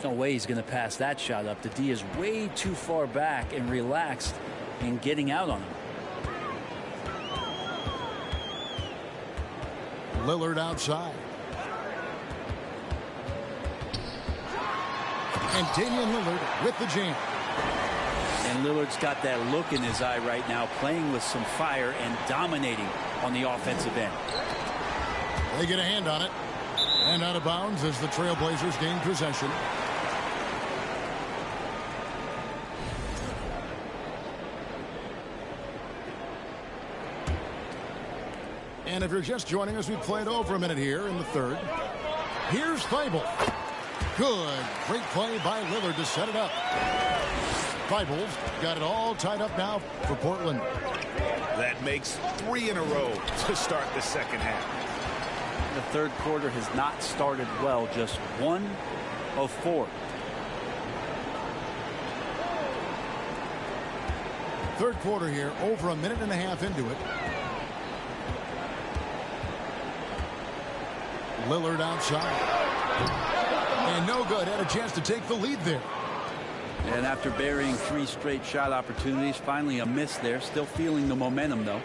No way he's going to pass that shot up. The D is way too far back and relaxed in getting out on him. Lillard outside. And Damian Lillard with the jam. And Lillard's got that look in his eye right now, playing with some fire and dominating on the offensive end. They get a hand on it. And out of bounds as the Trailblazers gain possession. And if you're just joining us, we played over a minute here in the third. Here's Thibault. Good. Great play by Lillard to set it up. Thibault got it all tied up now for Portland. That makes 3 in a row to start the second half. The third quarter has not started well, just 1 of 4. Third quarter here, over a minute and a half into it. Lillard outside. And no good. Had a chance to take the lead there. And after burying 3 straight shot opportunities, finally a miss there. Still feeling the momentum, though.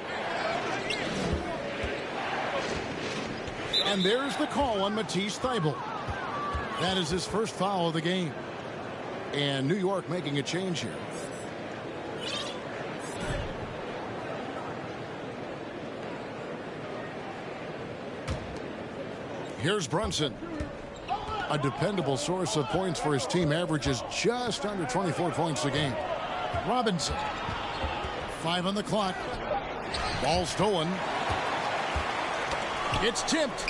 And there's the call on Matisse Thybulle. That is his first foul of the game. And New York making a change here. Here's Brunson. A dependable source of points for his team, averages just under 24 points a game. Robinson. 5 on the clock. Ball stolen. It's tipped.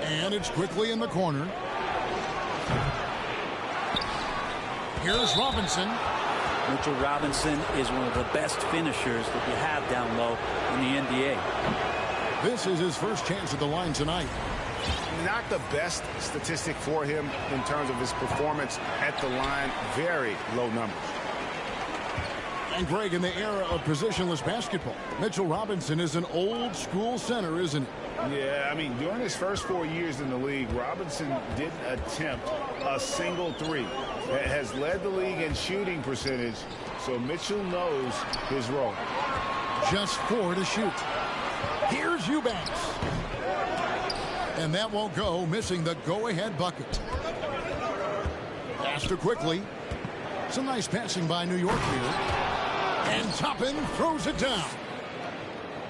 And it's quickly in the corner. Here's Robinson. Mitchell Robinson is one of the best finishers that you have down low in the NBA. This is his first chance at the line tonight. Not the best statistic for him in terms of his performance at the line. Very low numbers. And Greg, in the era of positionless basketball, Mitchell Robinson is an old school center, isn't he? Yeah, I mean, during his first 4 years in the league, Robinson didn't attempt a single 3. Has led the league in shooting percentage, so Mitchell knows his role. Just 4 to shoot. Here's Eubanks. And that won't go, missing the go-ahead bucket. Faster quickly. Some nice passing by New York here. And Toppin throws it down.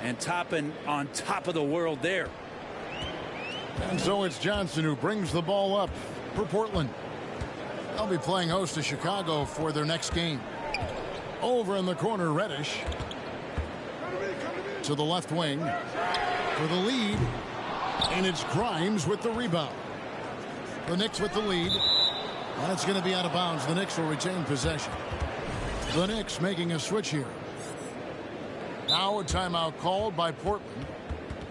And Toppin on top of the world there. And so it's Johnson who brings the ball up for Portland. They'll be playing host to Chicago for their next game. Over in the corner, Reddish. To the left wing for the lead. And it's Grimes with the rebound. The Knicks with the lead. That's going to be out of bounds. The Knicks will retain possession. The Knicks making a switch here. Now a timeout called by Portland.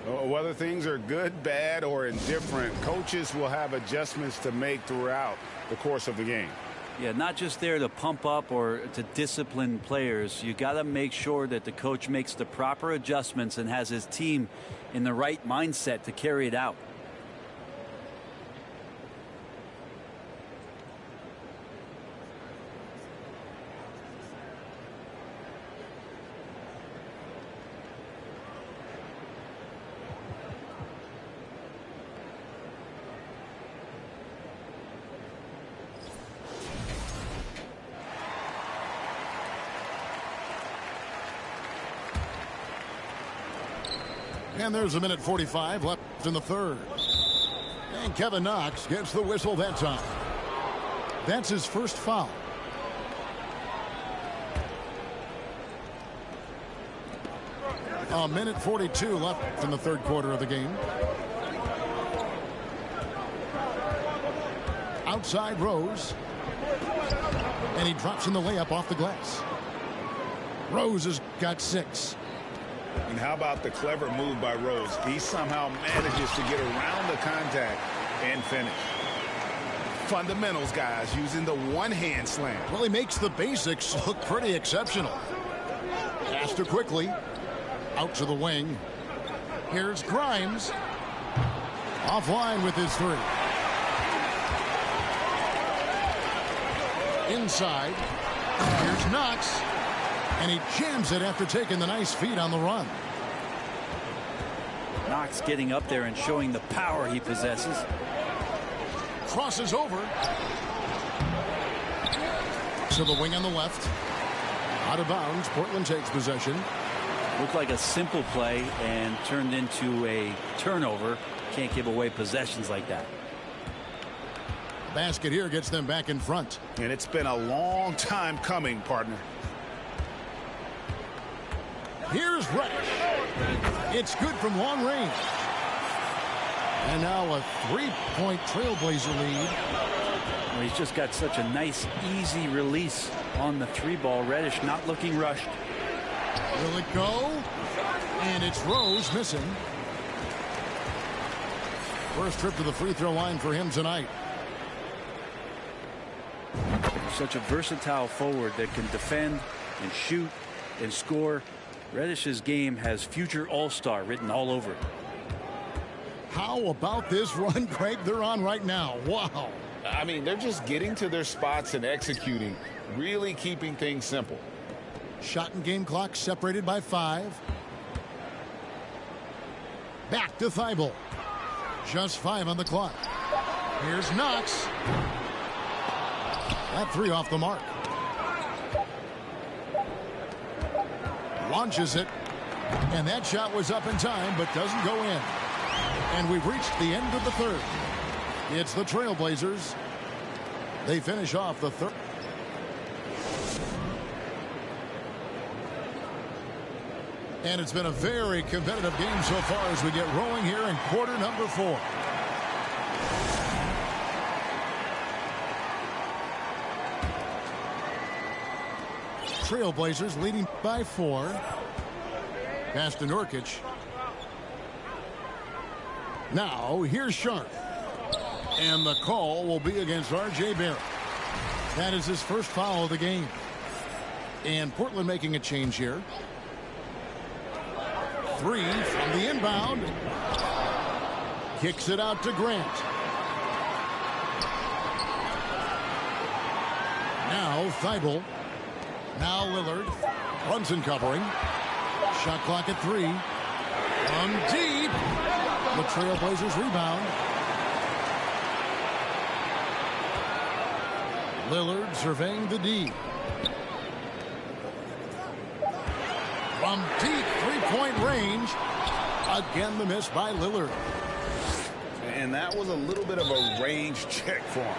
Whether things are good, bad, or indifferent, coaches will have adjustments to make throughout the course of the game. Yeah, not just there to pump up or to discipline players. You got to make sure that the coach makes the proper adjustments and has his team in the right mindset to carry it out. And there's a minute 45 left in the third. And Kevin Knox gets the whistle that time. That's his first foul. A minute 42 left in the third quarter of the game. Outside Rose. And he drops in the layup off the glass. Rose has got 6. And how about the clever move by Rose? He somehow manages to get around the contact and finish. Fundamentals, guys, using the one-hand slam. Well, he makes the basics look pretty exceptional. Faster quickly. Out to the wing. Here's Grimes. Offline with his 3. Inside. Here's Knox. And he jams it after taking the nice feed on the run. Knox getting up there and showing the power he possesses. crosses over. To the wing on the left. Out of bounds. Portland takes possession. Looked like a simple play and turned into a turnover. Can't give away possessions like that. Basket here gets them back in front. And it's been a long time coming, partner. Here's Reddish. It's good from long range. And now a 3-point Trailblazer lead. Well, he's just got such a nice, easy release on the 3-ball. Reddish not looking rushed. Will it go? And it's Rose missing. First trip to the free throw line for him tonight. Such a versatile forward that can defend and shoot and score. Reddish's game has future all-star written all over it. How about this run, Craig, they're on right now? Wow. I mean, they're just getting to their spots and executing, really keeping things simple. Shot and game clock separated by 5. Back to Thibault. Just 5 on the clock. Here's Knox. That 3 off the mark. Launches it. And that shot was up in time, but doesn't go in. And we've reached the end of the third. It's the Trailblazers. They finish off the third. And it's been a very competitive game so far as we get rolling here in quarter number 4. Trailblazers leading by 4. Pass to Nurkic. Now here's Sharp. And the call will be against R.J. Barrett. That is his first foul of the game. And Portland making a change here. 3 from the inbound. Kicks it out to Grant. Now Thibault. Now Lillard. Brunson covering. Shot clock at 3. From deep. The Trailblazers rebound. Lillard surveying the D. From deep 3-point range. Again the miss by Lillard. And that was a little bit of a range check for him.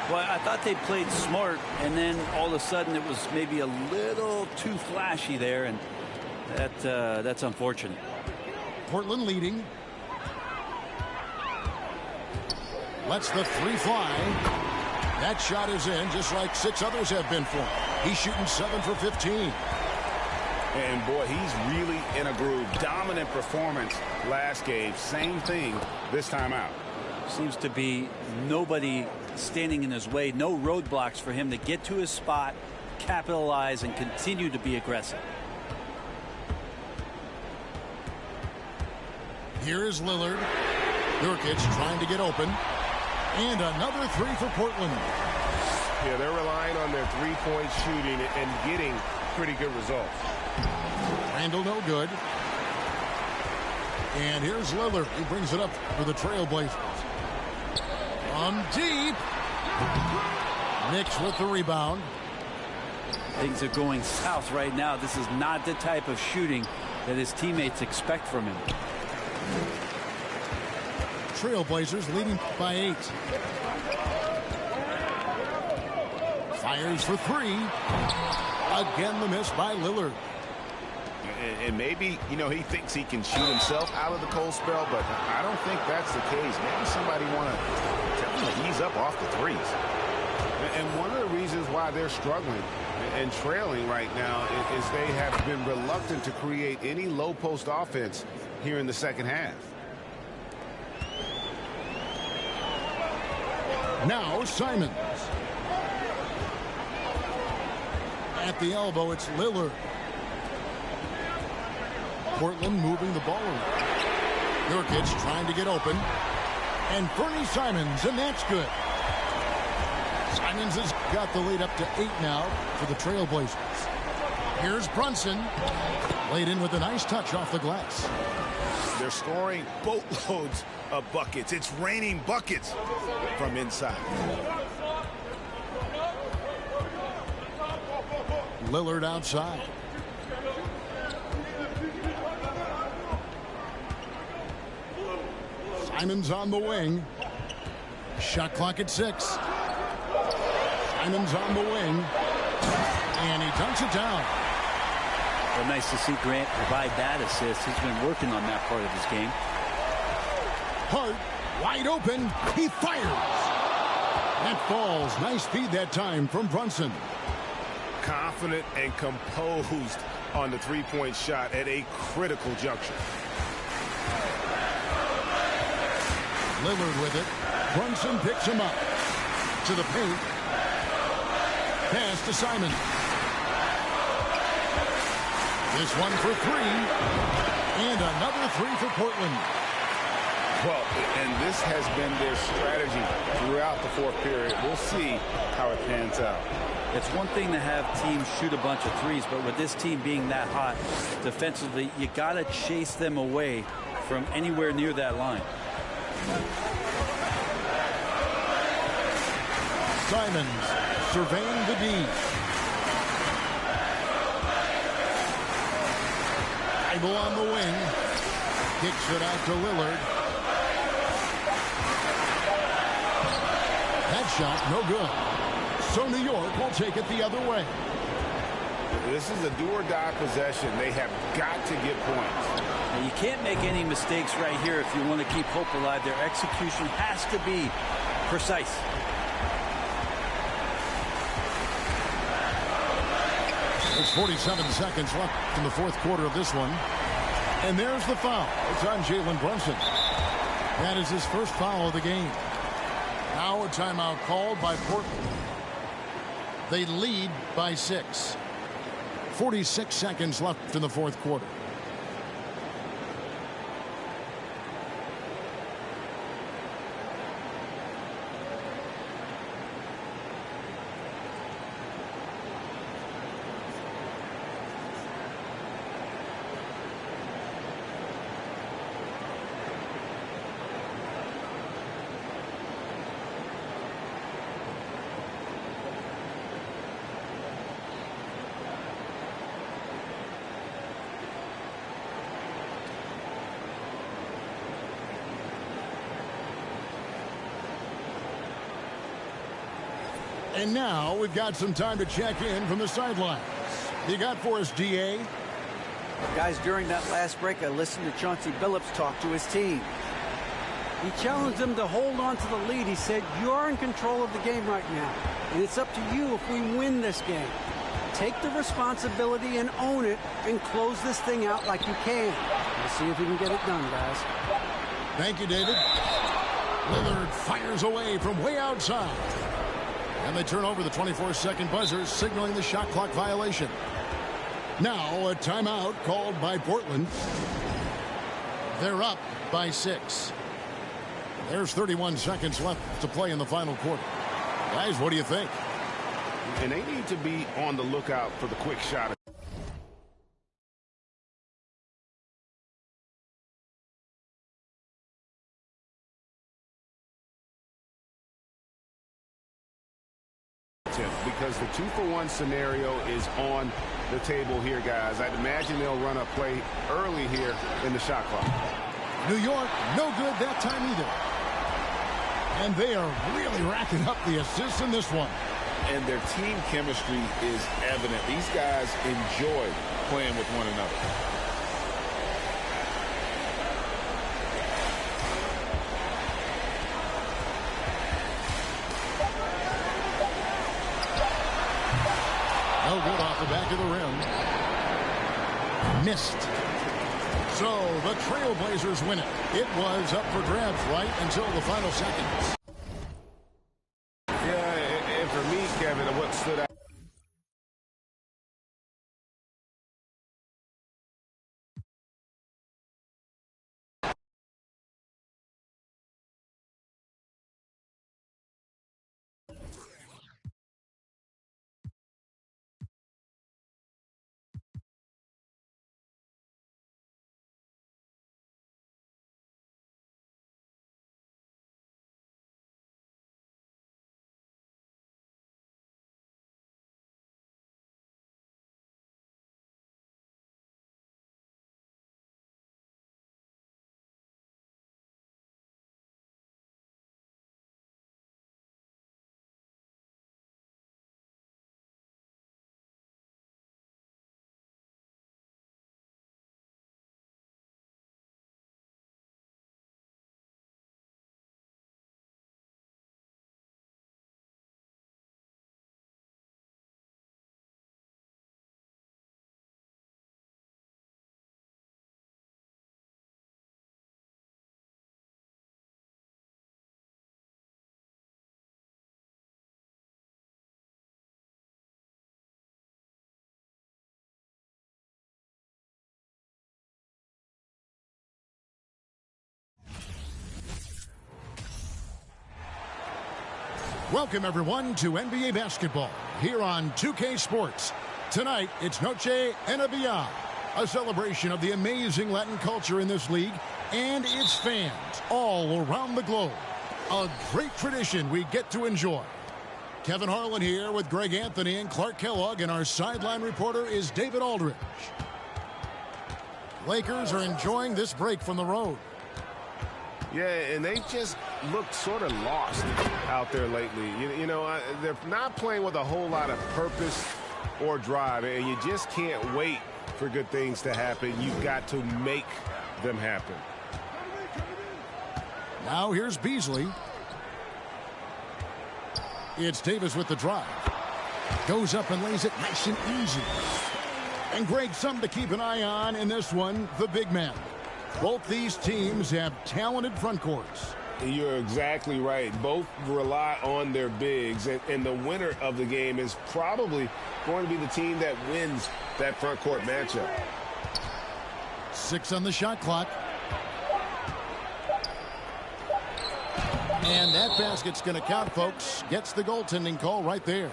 Well, I thought they played smart, and then all of a sudden it was maybe a little too flashy there, and that's unfortunate. Portland leading. Lets the 3 fly. That shot is in, just like 6 others have been for him. He's shooting 7 for 15. And boy, he's really in a groove. Dominant performance last game. Same thing this time out. Seems to be nobody standing in his way. No roadblocks for him to get to his spot, capitalize, and continue to be aggressive. Here is Lillard. Nurkic trying to get open. And another 3 for Portland. Yeah, they're relying on their 3-point shooting and getting pretty good results. Randall no good. And here's Lillard. He brings it up for the Trailblazers. From deep. Knicks with the rebound. Things are going south right now. This is not the type of shooting that his teammates expect from him. Trailblazers leading by 8. Fires for 3. Again the miss by Lillard. And maybe, you know, he thinks he can shoot himself out of the cold spell, but I don't think that's the case. Maybe somebody want to tell him to ease up off the threes. And one of the reasons why they're struggling and trailing right now is they have been reluctant to create any low post offense here in the second half. Now Simons. At the elbow, it's Lillard. Portland moving the ball around. Nurkic trying to get open. And Bernie Simons, and that's good. Simons has got the lead up to 8 now for the Trailblazers. Here's Brunson. Laid in with a nice touch off the glass. They're scoring boatloads of buckets. It's raining buckets from inside. Lillard outside. Simon's on the wing. Shot clock at 6. Simon's on the wing. And he dunks it down. Well, nice to see Grant provide that assist. He's been working on that part of his game. Hart, wide open. He fires. That falls. Nice feed that time from Brunson. Confident and composed on the three-point shot at a critical juncture. Lillard with it. Brunson picks him up. To the paint. Pass to Simon. This one for 3. And another 3 for Portland. Well, and this has been their strategy throughout the fourth period. We'll see how it pans out. It's one thing to have teams shoot a bunch of threes, but with this team being that hot defensively, you got to chase them away from anywhere near that line. Simons surveying the D. Bible on the wing. Kicks it out to Lillard. That shot no good. So New York will take it the other way. This is a do-or-die possession. They have got to get points. And you can't make any mistakes right here if you want to keep hope alive. Their execution has to be precise. There's 47 seconds left in the fourth quarter of this one. And there's the foul. It's on Jalen Brunson. That is his first foul of the game. Now a timeout called by Portland. They lead by 6. 46 seconds left in the fourth quarter. And now we've got some time to check in from the sidelines. You got for us, DA? Guys, during that last break, I listened to Chauncey Billups talk to his team. He challenged them to hold on to the lead. He said, you're in control of the game right now, and it's up to you if we win this game. Take the responsibility and own it and close this thing out like you can. We'll see if we can get it done, guys. Thank you, David. Lillard fires away from way outside. And they turn over the 24-second buzzer, signaling the shot clock violation. Now a timeout called by Portland. They're up by 6. There's 31 seconds left to play in the final quarter. Guys, what do you think? And they need to be on the lookout for the quick shot. Because the 2-for-1 scenario is on the table here, guys. I'd imagine they'll run a play early here in the shot clock. New York, no good that time either. And they are really racking up the assists in this one. And their team chemistry is evident. These guys enjoy playing with one another. No good off the back of the rim. Missed. So the Trailblazers win it. It was up for grabs right until the final seconds. Yeah, and for me, Kevin, what stood out. Welcome, everyone, to NBA basketball here on 2K Sports. Tonight, it's Noche NBA, a celebration of the amazing Latin culture in this league and its fans all around the globe. A great tradition we get to enjoy. Kevin Harlan here with Greg Anthony and Clark Kellogg, and our sideline reporter is David Aldridge. Lakers are enjoying this break from the road. Yeah, and they just looked sort of lost out there lately. They're not playing with a whole lot of purpose or drive, and you just can't wait for good things to happen. You've got to make them happen. Now here's Beasley. It's Davis with the drive. Goes up and lays it nice and easy. And Greg, something to keep an eye on in this one, the big man. Both these teams have talented front courts. You're exactly right. Both rely on their bigs, and the winner of the game is probably going to be the team that wins that front court matchup. 6 on the shot clock. And that basket's going to count, folks. Gets the goaltending call right there.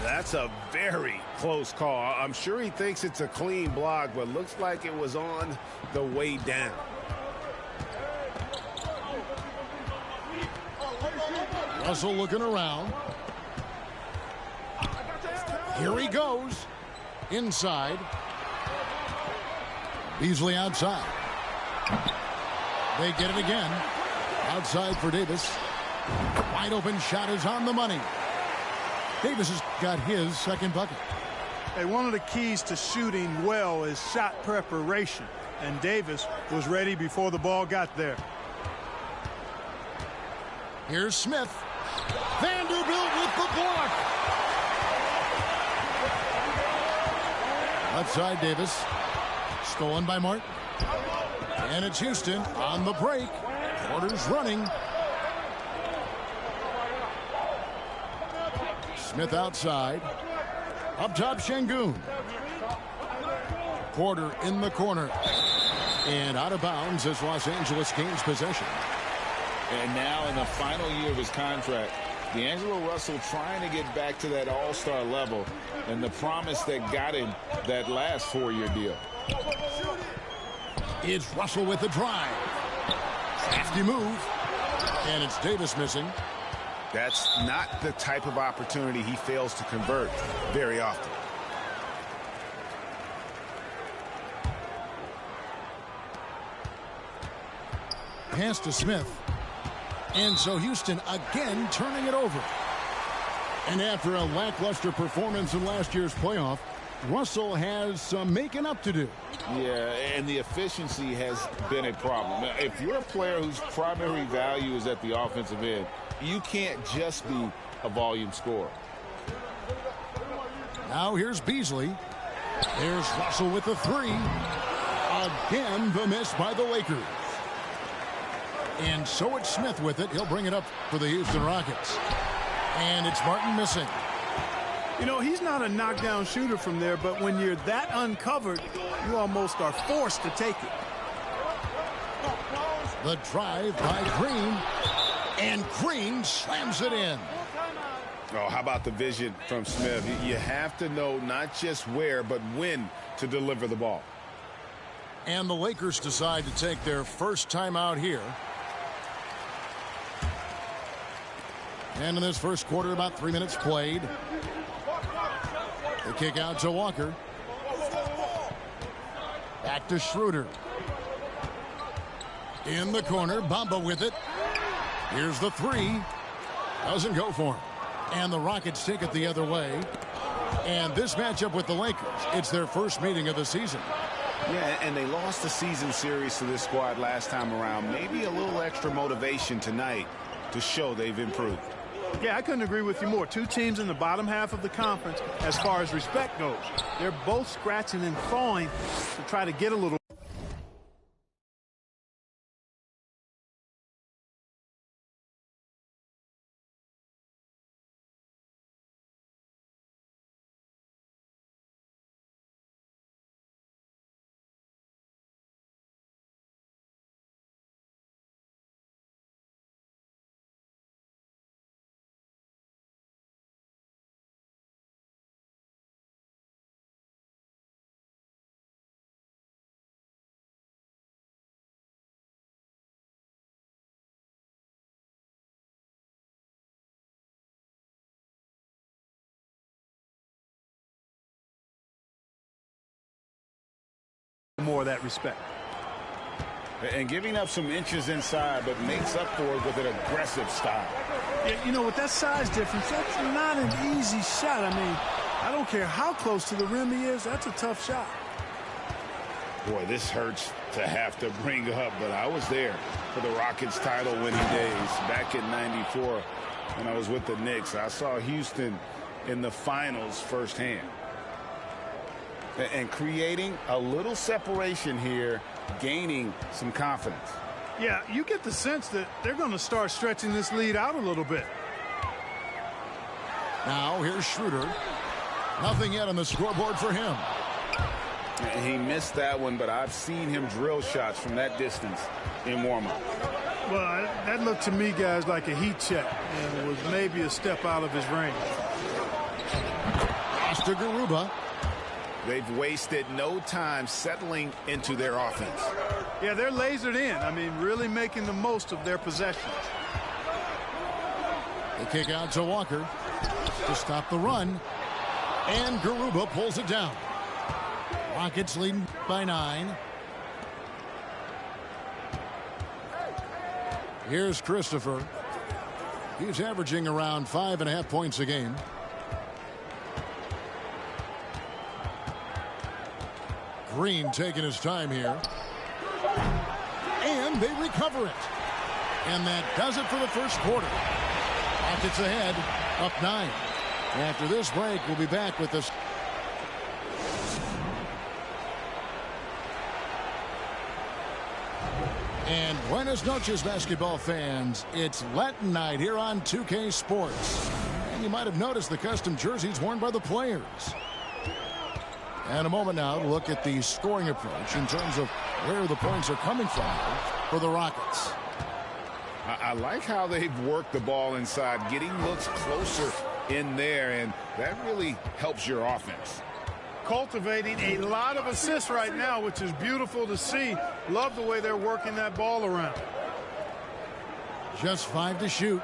That's a very close call. I'm sure he thinks it's a clean block, but looks like it was on the way down. Russell looking around. Here he goes. Inside. Beasley outside. They get it again. Outside for Davis. Wide open shot is on the money. Davis has got his second bucket. Hey, one of the keys to shooting well is shot preparation, and Davis was ready before the ball got there. Here's Smith. Vanderbilt with the block. Outside Davis. Stolen by Martin. And it's Houston on the break. Porter's running. Smith outside. Up top, Şengün. Porter in the corner. And out of bounds as Los Angeles gains possession. And now in the final year of his contract, D'Angelo Russell trying to get back to that all-star level and the promise that got him that last 4-year deal. It's Russell with the drive. Crafty move. And it's Davis missing. That's not the type of opportunity he fails to convert very often. Pass to Smith. And so Houston again turning it over. And after a lackluster performance in last year's playoff, Russell has some making up to do. Yeah, and the efficiency has been a problem. Now, if you're a player whose primary value is at the offensive end, you can't just be a volume scorer. Now here's Beasley. There's Russell with the three. Again, the miss by the Lakers. And so it's Smith with it. He'll bring it up for the Houston Rockets. And it's Martin missing. You know, he's not a knockdown shooter from there, but when you're that uncovered, you almost are forced to take it. The drive by Green. And Green slams it in. Oh, how about the vision from Smith? You have to know not just where, but when to deliver the ball. And the Lakers decide to take their first timeout here. And in this first quarter, about 3 minutes played. The kick out to Walker. Back to Schroeder. In the corner, Bamba with it. Here's the three. Doesn't go for him. And the Rockets take it the other way. And this matchup with the Lakers, it's their first meeting of the season. Yeah, and they lost the season series to this squad last time around. Maybe a little extra motivation tonight to show they've improved. Yeah, I couldn't agree with you more. Two teams in the bottom half of the conference as far as respect goes. They're both scratching and clawing to try to get a little more of that respect. And giving up some inches inside, but makes up for it with an aggressive style. Yeah, you know, with that size difference, that's not an easy shot. I mean, I don't care how close to the rim he is. That's a tough shot. Boy, this hurts to have to bring up, but I was there for the Rockets title-winning days back in '94 when I was with the Knicks. I saw Houston in the finals firsthand. And creating a little separation here, gaining some confidence. Yeah, you get the sense that they're going to start stretching this lead out a little bit. Now here's Schroeder. Nothing yet on the scoreboard for him. He missed that one, but I've seen him drill shots from that distance in warm-up. Well, that looked to me, guys, like a heat check, and it was maybe a step out of his range. Pass to Garuba. They've wasted no time settling into their offense. Yeah, they're lasered in. I mean, really making the most of their possessions. They kick out to Walker to stop the run. And Garuba pulls it down. Rockets leading by 9. Here's Christopher. He's averaging around 5.5 points a game. Green taking his time here. And they recover it. And that does it for the first quarter. Rockets ahead, up 9. After this break, we'll be back with this. And buenas noches, basketball fans. It's Latin night here on 2K Sports. And you might have noticed the custom jerseys worn by the players. And a moment now to look at the scoring approach in terms of where the points are coming from for the Rockets. I like how they've worked the ball inside, getting looks closer in there, and that really helps your offense. Cultivating a lot of assists right now, which is beautiful to see. Love the way they're working that ball around. Just 5 to shoot.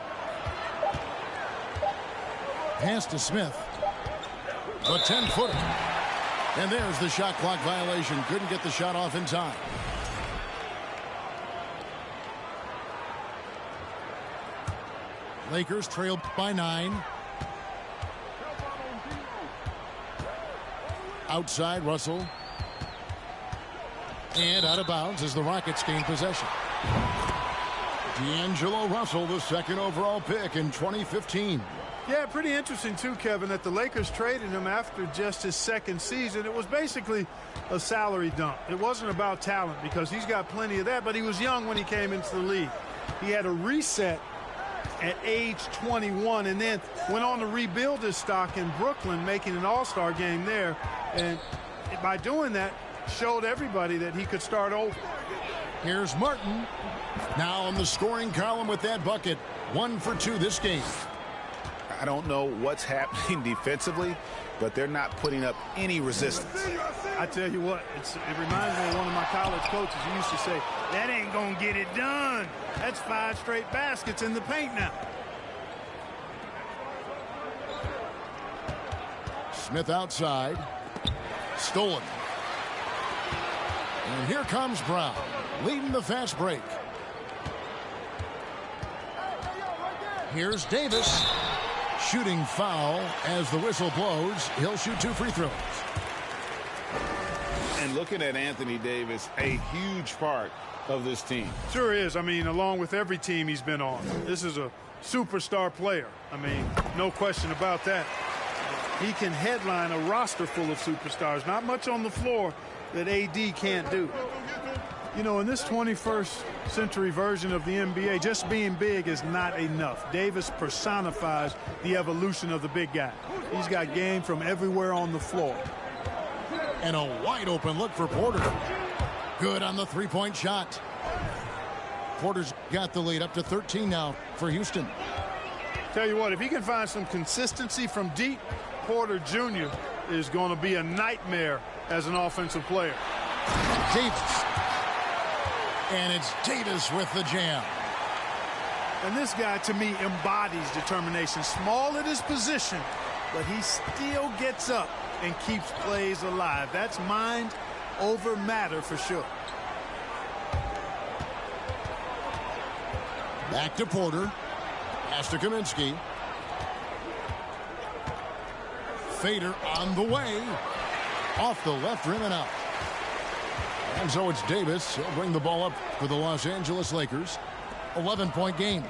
Pass to Smith. The 10-footer. And there's the shot clock violation. Couldn't get the shot off in time. Lakers trail by 9. Outside, Russell. And out of bounds as the Rockets gain possession. D'Angelo Russell, the second overall pick in 2015. Yeah, pretty interesting, too, Kevin, that the Lakers traded him after just his second season. It was basically a salary dump. It wasn't about talent because he's got plenty of that, but he was young when he came into the league. He had a reset at age 21 and then went on to rebuild his stock in Brooklyn, making an all-star game there. And by doing that, showed everybody that he could start over. Here's Martin. Now on the scoring column with that bucket. 1 for 2 this game. I don't know what's happening defensively, but they're not putting up any resistance. I tell you what, it reminds me of one of my college coaches. He used to say, that ain't going to get it done. That's 5 straight baskets in the paint now. Smith outside. Stolen. And here comes Brown, leading the fast break. Here's Davis. Shooting foul as the whistle blows. He'll shoot 2 free throws. And looking at Anthony Davis, a huge part of this team. Sure is. I mean, along with every team he's been on. This is a superstar player. I mean, no question about that. He can headline a roster full of superstars. Not much on the floor that AD can't do. You know, in this 21st century version of the NBA, just being big is not enough. Davis personifies the evolution of the big guy. He's got game from everywhere on the floor. And a wide open look for Porter. Good on the 3-point shot. Porter's got the lead up to 13 now for Houston. Tell you what, if he can find some consistency from deep, Porter Jr. is going to be a nightmare as an offensive player. Davis. And it's Davis with the jam. And this guy, to me, embodies determination. Small at his position, but he still gets up and keeps plays alive. That's mind over matter for sure. Back to Porter. Pass to Kaminsky. Fader on the way. Off the left rim and out. And so it's Davis. He'll bring the ball up for the Los Angeles Lakers. 11-point game.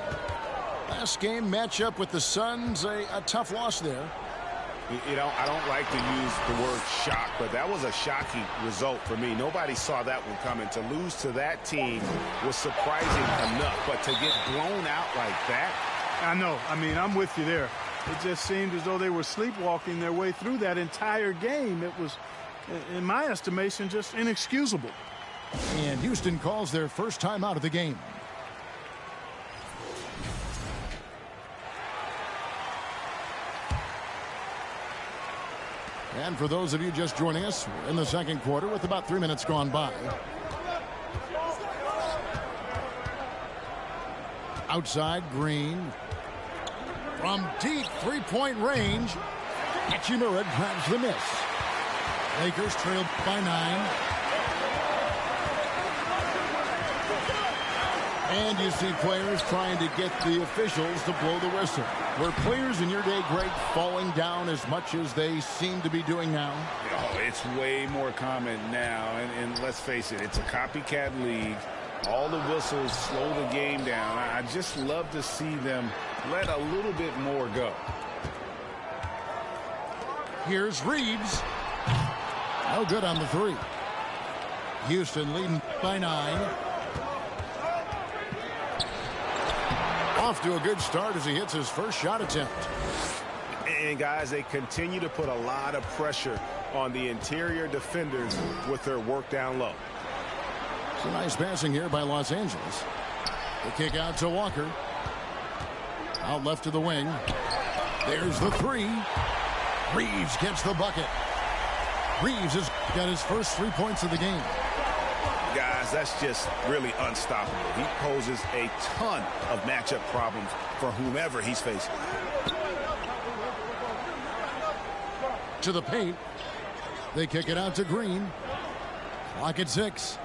Last game matchup with the Suns, a tough loss there. You know, I don't like to use the word shock, but that was a shocking result for me. Nobody saw that one coming. To lose to that team was surprising enough, but to get blown out like that. I know. I mean, I'm with you there. It just seemed as though they were sleepwalking their way through that entire game. It was, in my estimation, just inexcusable. And Houston calls their first time out of the game. And for those of you just joining us, we're in the second quarter with about 3 minutes gone by. Outside, Green. From deep three-point range, Hachimura grabs the miss. Lakers trailed by 9. And you see players trying to get the officials to blow the whistle. Were players in your day, Greg, falling down as much as they seem to be doing now? Oh, it's way more common now. And let's face it, it's a copycat league. All the whistles slow the game down. I just love to see them let a little bit more go. Here's Reeves. No good on the three. Houston leading by 9. Off to a good start as he hits his first shot attempt. And guys, they continue to put a lot of pressure on the interior defenders with their work down low. Some nice passing here by Los Angeles. The kick out to Walker. Out left to the wing. There's the three. Reeves gets the bucket. Reeves has got his first 3 points of the game. Guys, that's just really unstoppable. He poses a ton of matchup problems for whomever he's facing. To the paint. They kick it out to Green. Clock at 6.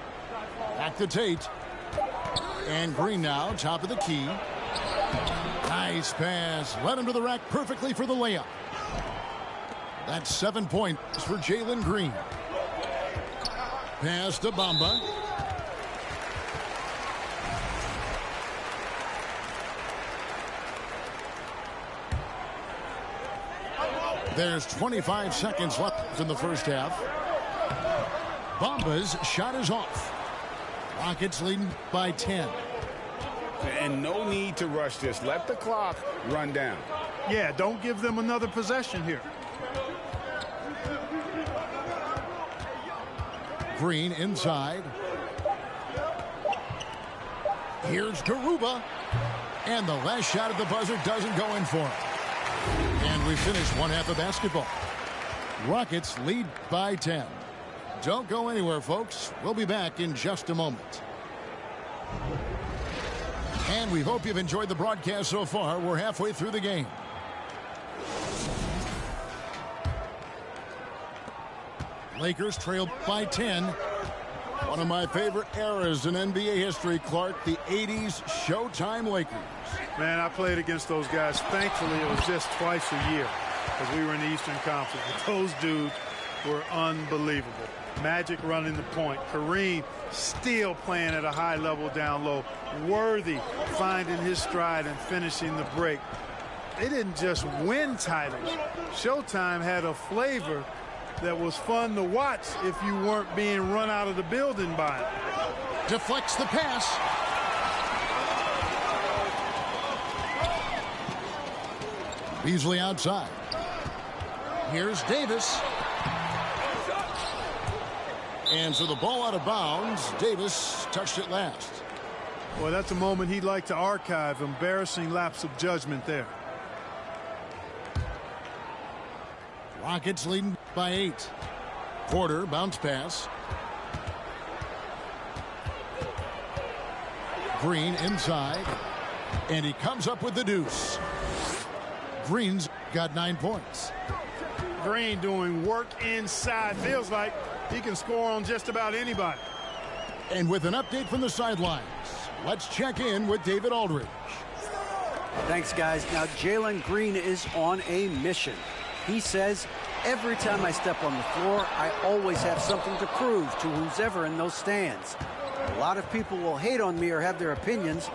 Back to Tate. And Green now, top of the key. Nice pass. Led him to the rack perfectly for the layup. That's 7 points for Jalen Green. Pass to Bamba. There's 25 seconds left in the first half. Bamba's shot is off. Rockets leading by 10. And no need to rush this. Let the clock run down. Yeah, don't give them another possession here. Green inside. Here's Garuba. And the last shot at the buzzer doesn't go in for him. And we finish one half of basketball. Rockets lead by 10. Don't go anywhere, folks. We'll be back in just a moment. And we hope you've enjoyed the broadcast so far. We're halfway through the game. Lakers trail by 10. One of my favorite eras in NBA history, Clark, the 80s Showtime Lakers. Man, I played against those guys. Thankfully, it was just twice a year because we were in the Eastern Conference. But those dudes were unbelievable. Magic running the point. Kareem still playing at a high level down low. Worthy finding his stride and finishing the break. They didn't just win titles. Showtime had a flavor that was fun to watch if you weren't being run out of the building by it. Deflects the pass. Beasley outside. Here's Davis. And so the ball out of bounds. Davis touched it last. Well, that's a moment he'd like to archive. Embarrassing lapse of judgment there. Rockets leading by 8. Porter bounce pass. Green inside. And he comes up with the deuce. Green's got 9 points. Green doing work inside. Feels like He can score on just about anybody. And with an update from the sidelines, let's check in with David Aldridge. Thanks, guys. Now, Jalen Green is on a mission. He says, every time I step on the floor, I always have something to prove to who's ever in those stands. A lot of people will hate on me or have their opinions.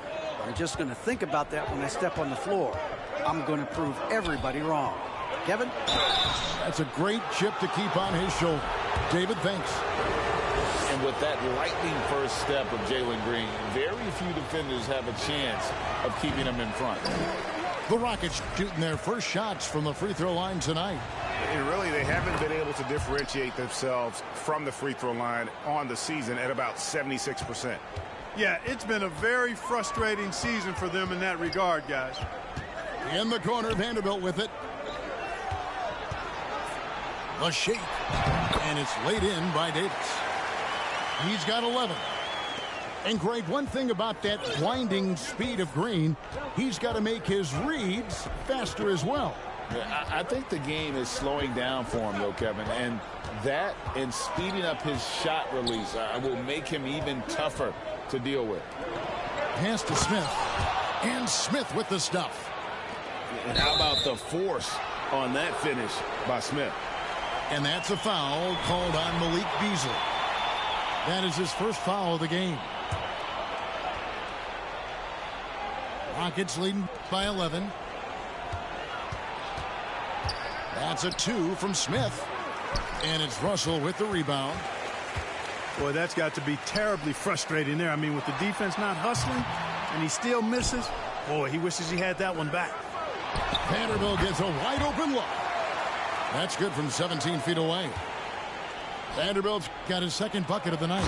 I'm just going to think about that when I step on the floor. I'm going to prove everybody wrong. Kevin? That's a great chip to keep on his shoulder. David, thanks. And with that lightning first step of Jalen Green, very few defenders have a chance of keeping him in front. The Rockets shooting their first shots from the free throw line tonight. And really, they haven't been able to differentiate themselves from the free throw line on the season at about 76%. Yeah, it's been a very frustrating season for them in that regard, guys. In the corner, Vanderbilt with it. The shake. And it's laid in by Davis. He's got 11. And Greg, one thing about that winding speed of Green, he's got to make his reads faster as well. Yeah, I think the game is slowing down for him, though, Kevin. And that and speeding up his shot release will make him even tougher to deal with. Pass to Smith. And Smith with the stuff. And how about the force on that finish by Smith? And that's a foul called on Malik Beasley. That is his first foul of the game. Rockets leading by 11. That's a 2 from Smith. And it's Russell with the rebound. Boy, that's got to be terribly frustrating there. I mean, with the defense not hustling and he still misses, boy, he wishes he had that one back. Vanderbilt gets a wide open look. That's good from 17 feet away. Vanderbilt's got his second bucket of the night.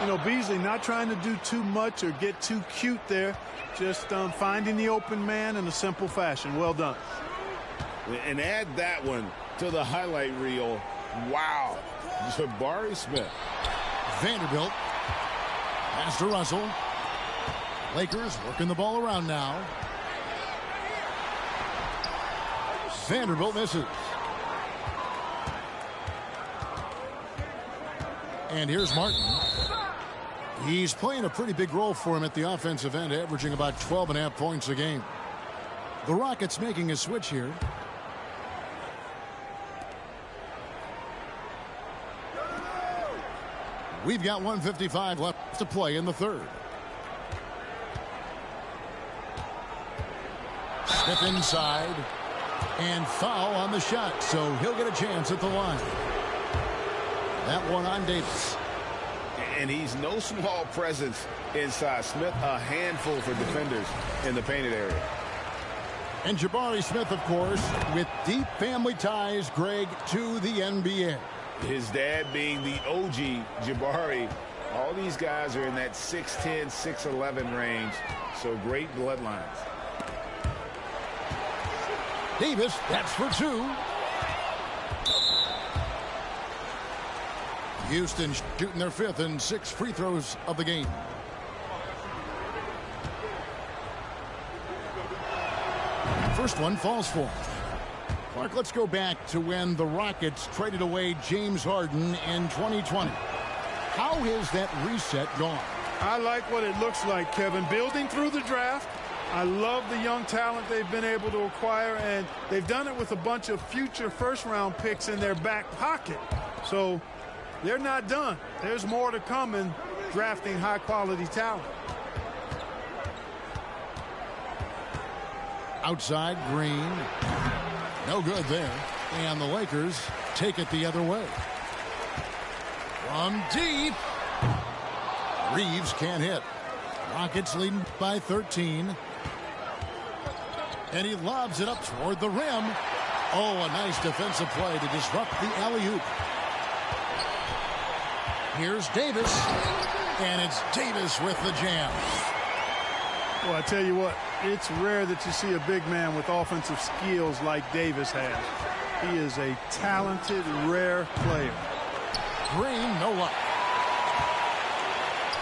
You know, Beasley not trying to do too much or get too cute there. Just finding the open man in a simple fashion. Well done. And add that one to the highlight reel. Wow. Jabari Smith. Vanderbilt. Pass to Russell. Lakers working the ball around now. Vanderbilt misses. And here's Martin. He's playing a pretty big role for him at the offensive end, averaging about 12.5 points a game. The Rockets making a switch here. We've got 1:55 left to play in the third. Smith inside. And foul on the shot, so he'll get a chance at the line. That one on Davis. And he's no small presence inside. Smith, a handful for defenders in the painted area. And Jabari Smith, of course, with deep family ties, Greg, to the NBA. His dad being the OG Jabari. All these guys are in that 6'10", 6'11" range, so great bloodlines. Davis, that's for 2. Houston shooting their 5th and 6 free throws of the game. First one falls for him. Clark, let's go back to when the Rockets traded away James Harden in 2020. How has that reset gone? I like what it looks like, Kevin. Building through the draft. I love the young talent they've been able to acquire, and they've done it with a bunch of future first-round picks in their back pocket. So they're not done. There's more to come in drafting high-quality talent. Outside, Green. No good there. And the Lakers take it the other way. From deep. Reeves can't hit. Rockets leading by 13. And he lobs it up toward the rim. Oh, a nice defensive play to disrupt the alley-oop. Here's Davis. And it's Davis with the jam. Well, I tell you what, it's rare that you see a big man with offensive skills like Davis has. He is a talented, rare player. Green, no luck.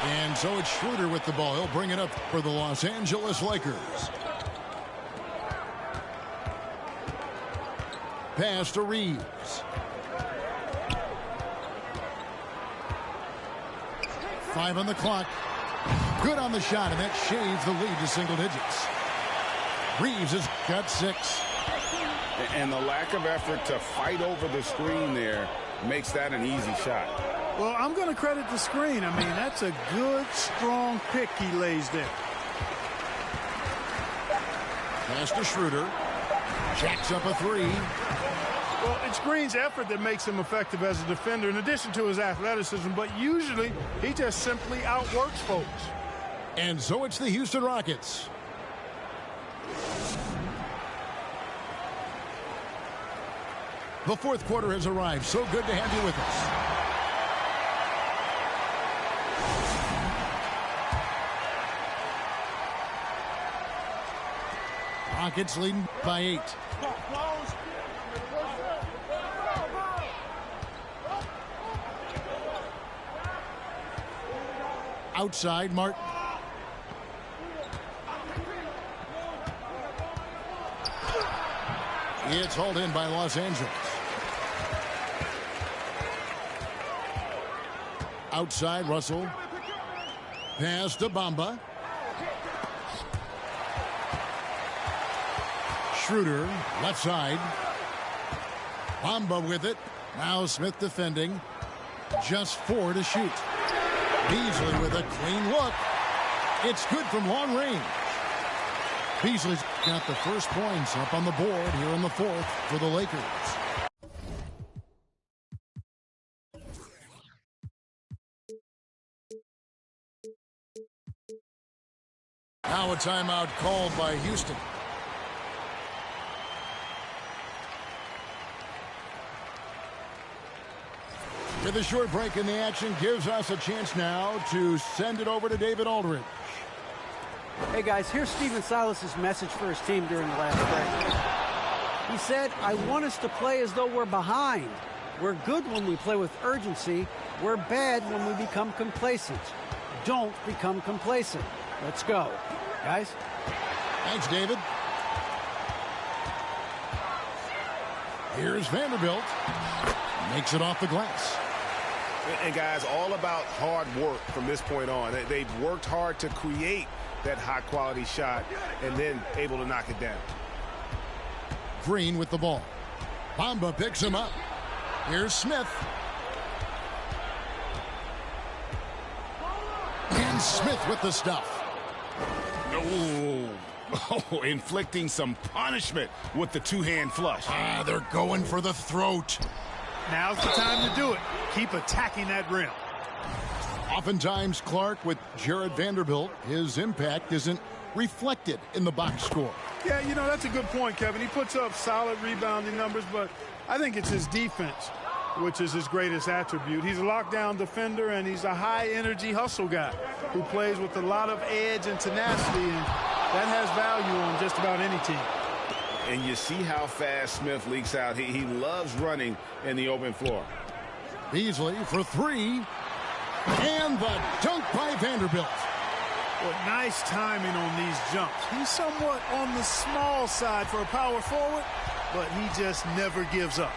And so it's Schroeder with the ball. He'll bring it up for the Los Angeles Lakers. Pass to Reeves. 5 on the clock. Good on the shot, and that shaves the lead to single digits. Reeves has got 6. And the lack of effort to fight over the screen there makes that an easy shot. Well, I'm going to credit the screen. I mean, that's a good, strong pick he lays there. Pass to Schroeder. Jacks up a 3. Well, it's Green's effort that makes him effective as a defender in addition to his athleticism, but usually he just simply outworks folks. And so it's the Houston Rockets. The fourth quarter has arrived. So good to have you with us. Rockets leading by 8. Outside, Martin. It's hauled in by Los Angeles. Outside, Russell. Pass to Bamba. Schroeder, left side. Bamba with it. Now Smith defending. Just 4 to shoot. Beasley with a clean look. It's good from long range. Beasley's got the first points up on the board here in the fourth for the Lakers. Now a timeout called by Houston. With a short break in the action gives us a chance now to send it over to David Aldridge. Hey guys, here's Stephen Silas's message for his team during the last break. He said, I want us to play as though we're behind. We're good when we play with urgency. We're bad when we become complacent. Don't become complacent. Let's go. Guys? Thanks, David. Here's Vanderbilt. Makes it off the glass. And guys, all about hard work from this point on. They've worked hard to create that high-quality shot and then able to knock it down. Green with the ball. Bamba picks him up. Here's Smith. And Smith with the stuff. Oh, inflicting some punishment with the two-hand flush. They're going for the throat. Now's the time to do it. Keep attacking that rim. Oftentimes, Clark, with Jared Vanderbilt, his impact isn't reflected in the box score. Yeah, you know, that's a good point, Kevin. He puts up solid rebounding numbers, but I think it's his defense, which is his greatest attribute. He's a lockdown defender, and he's a high-energy hustle guy who plays with a lot of edge and tenacity, and that has value on just about any team. And you see how fast Smith leaks out. He loves running in the open floor. Beasley for 3. And the dunk by Vanderbilt. Well, nice timing on these jumps. He's somewhat on the small side for a power forward, but he just never gives up.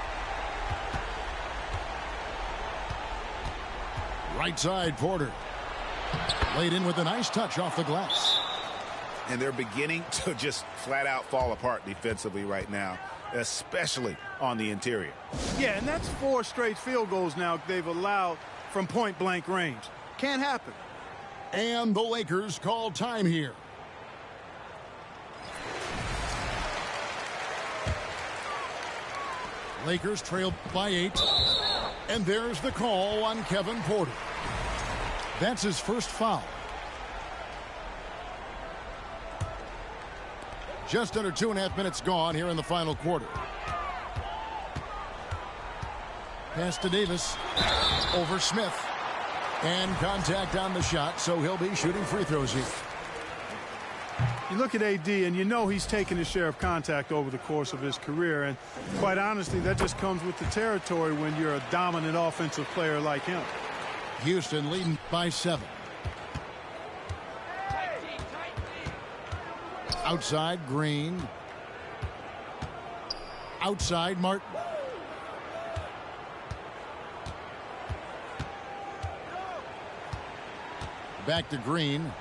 Right side, Porter. Laid in with a nice touch off the glass. And they're beginning to just flat out fall apart defensively right now, especially on the interior. Yeah, and that's 4 straight field goals now they've allowed from point-blank range. Can't happen. And the Lakers call time here. Lakers trail by 8. And there's the call on Kevin Porter. That's his first foul. Just under 2.5 minutes gone here in the final quarter. Pass to Davis. Over Smith. And contact on the shot, so he'll be shooting free throws here. You look at AD, and you know he's taken his share of contact over the course of his career. And quite honestly, that just comes with the territory when you're a dominant offensive player like him. Houston leading by 7. Outside, Green. Outside, Martin. Back to Green.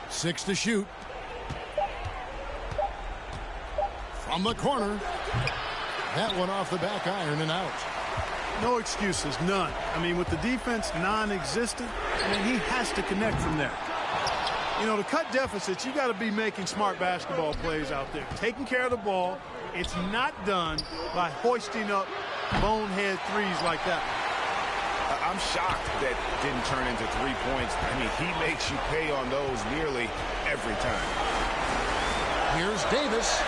6 to shoot. From the corner. That one off the back iron and out. No excuses, none. I mean, with the defense non-existent, I mean, he has to connect from there. You know, to cut deficits, you got to be making smart basketball plays out there. Taking care of the ball. It's not done by hoisting up bonehead threes like that. I'm shocked that didn't turn into 3 points. I mean, he makes you pay on those nearly every time. Here's Davis.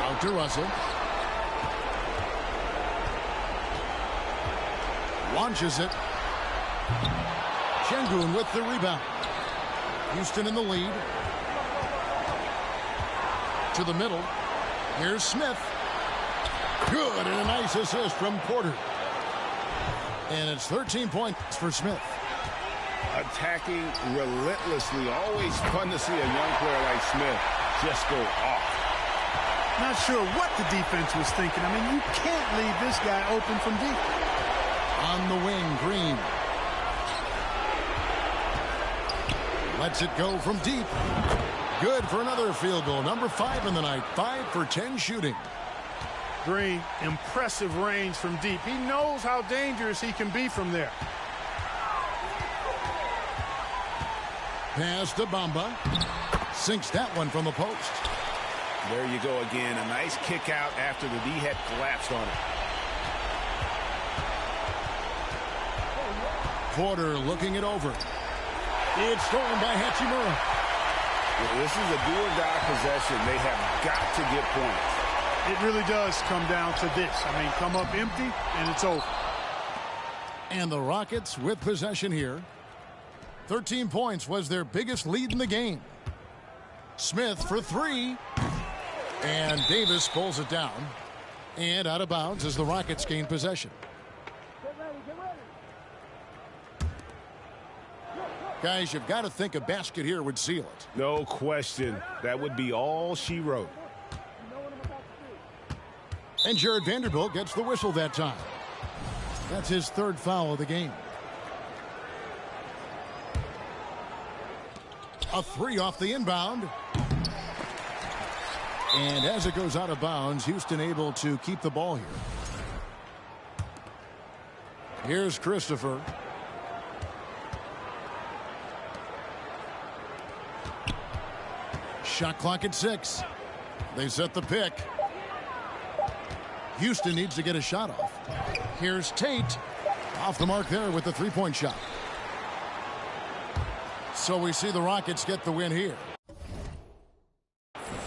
Out to Russell. Launches it. Şengün with the rebound. Houston in the lead. To the middle. Here's Smith. Good, and a nice assist from Porter. And it's 13 points for Smith. Attacking relentlessly. Always fun to see a young player like Smith just go off. Not sure what the defense was thinking. I mean, you can't leave this guy open from deep. On the wing, Green. Lets it go from deep. Good for another field goal. Number 5 in the night. 5 for 10 shooting. Green, impressive range from deep. He knows how dangerous he can be from there. Pass to Bamba. Sinks that one from the post. There you go again. A nice kick out after the D had collapsed on it. Porter looking it over. It's stolen by Hachimura. Well, this is a do-or-die possession. They have got to get points. It really does come down to this. I mean, come up empty, and it's over. And the Rockets with possession here. 13 points was their biggest lead in the game. Smith for 3. And Davis pulls it down. And out of bounds as the Rockets gain possession. Guys, you've got to think a basket here would seal it. No question. That would be all she wrote. And Jared Vanderbilt gets the whistle that time. That's his 3rd foul of the game. A 3 off the inbound. And as it goes out of bounds, Houston able to keep the ball here. Here's Christopher. Shot clock at 6. They set the pick. Houston needs to get a shot off. Here's Tate. Off the mark there with the 3-point shot. So we see the Rockets get the win here.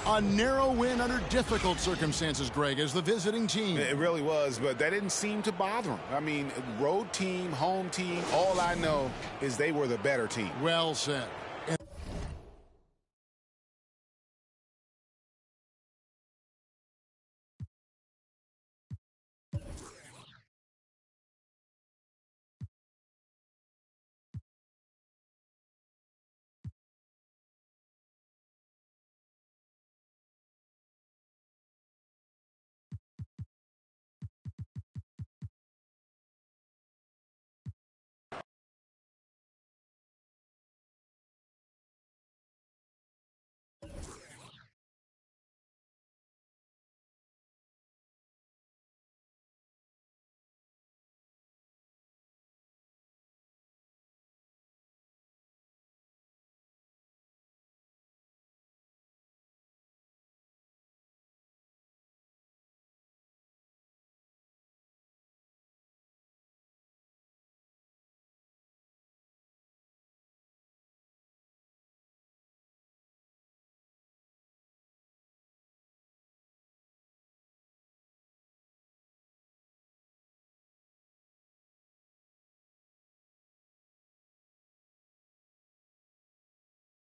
A narrow win under difficult circumstances, Greg, as the visiting team. It really was, but that didn't seem to bother them. I mean, road team, home team, all I know is they were the better team. Well said.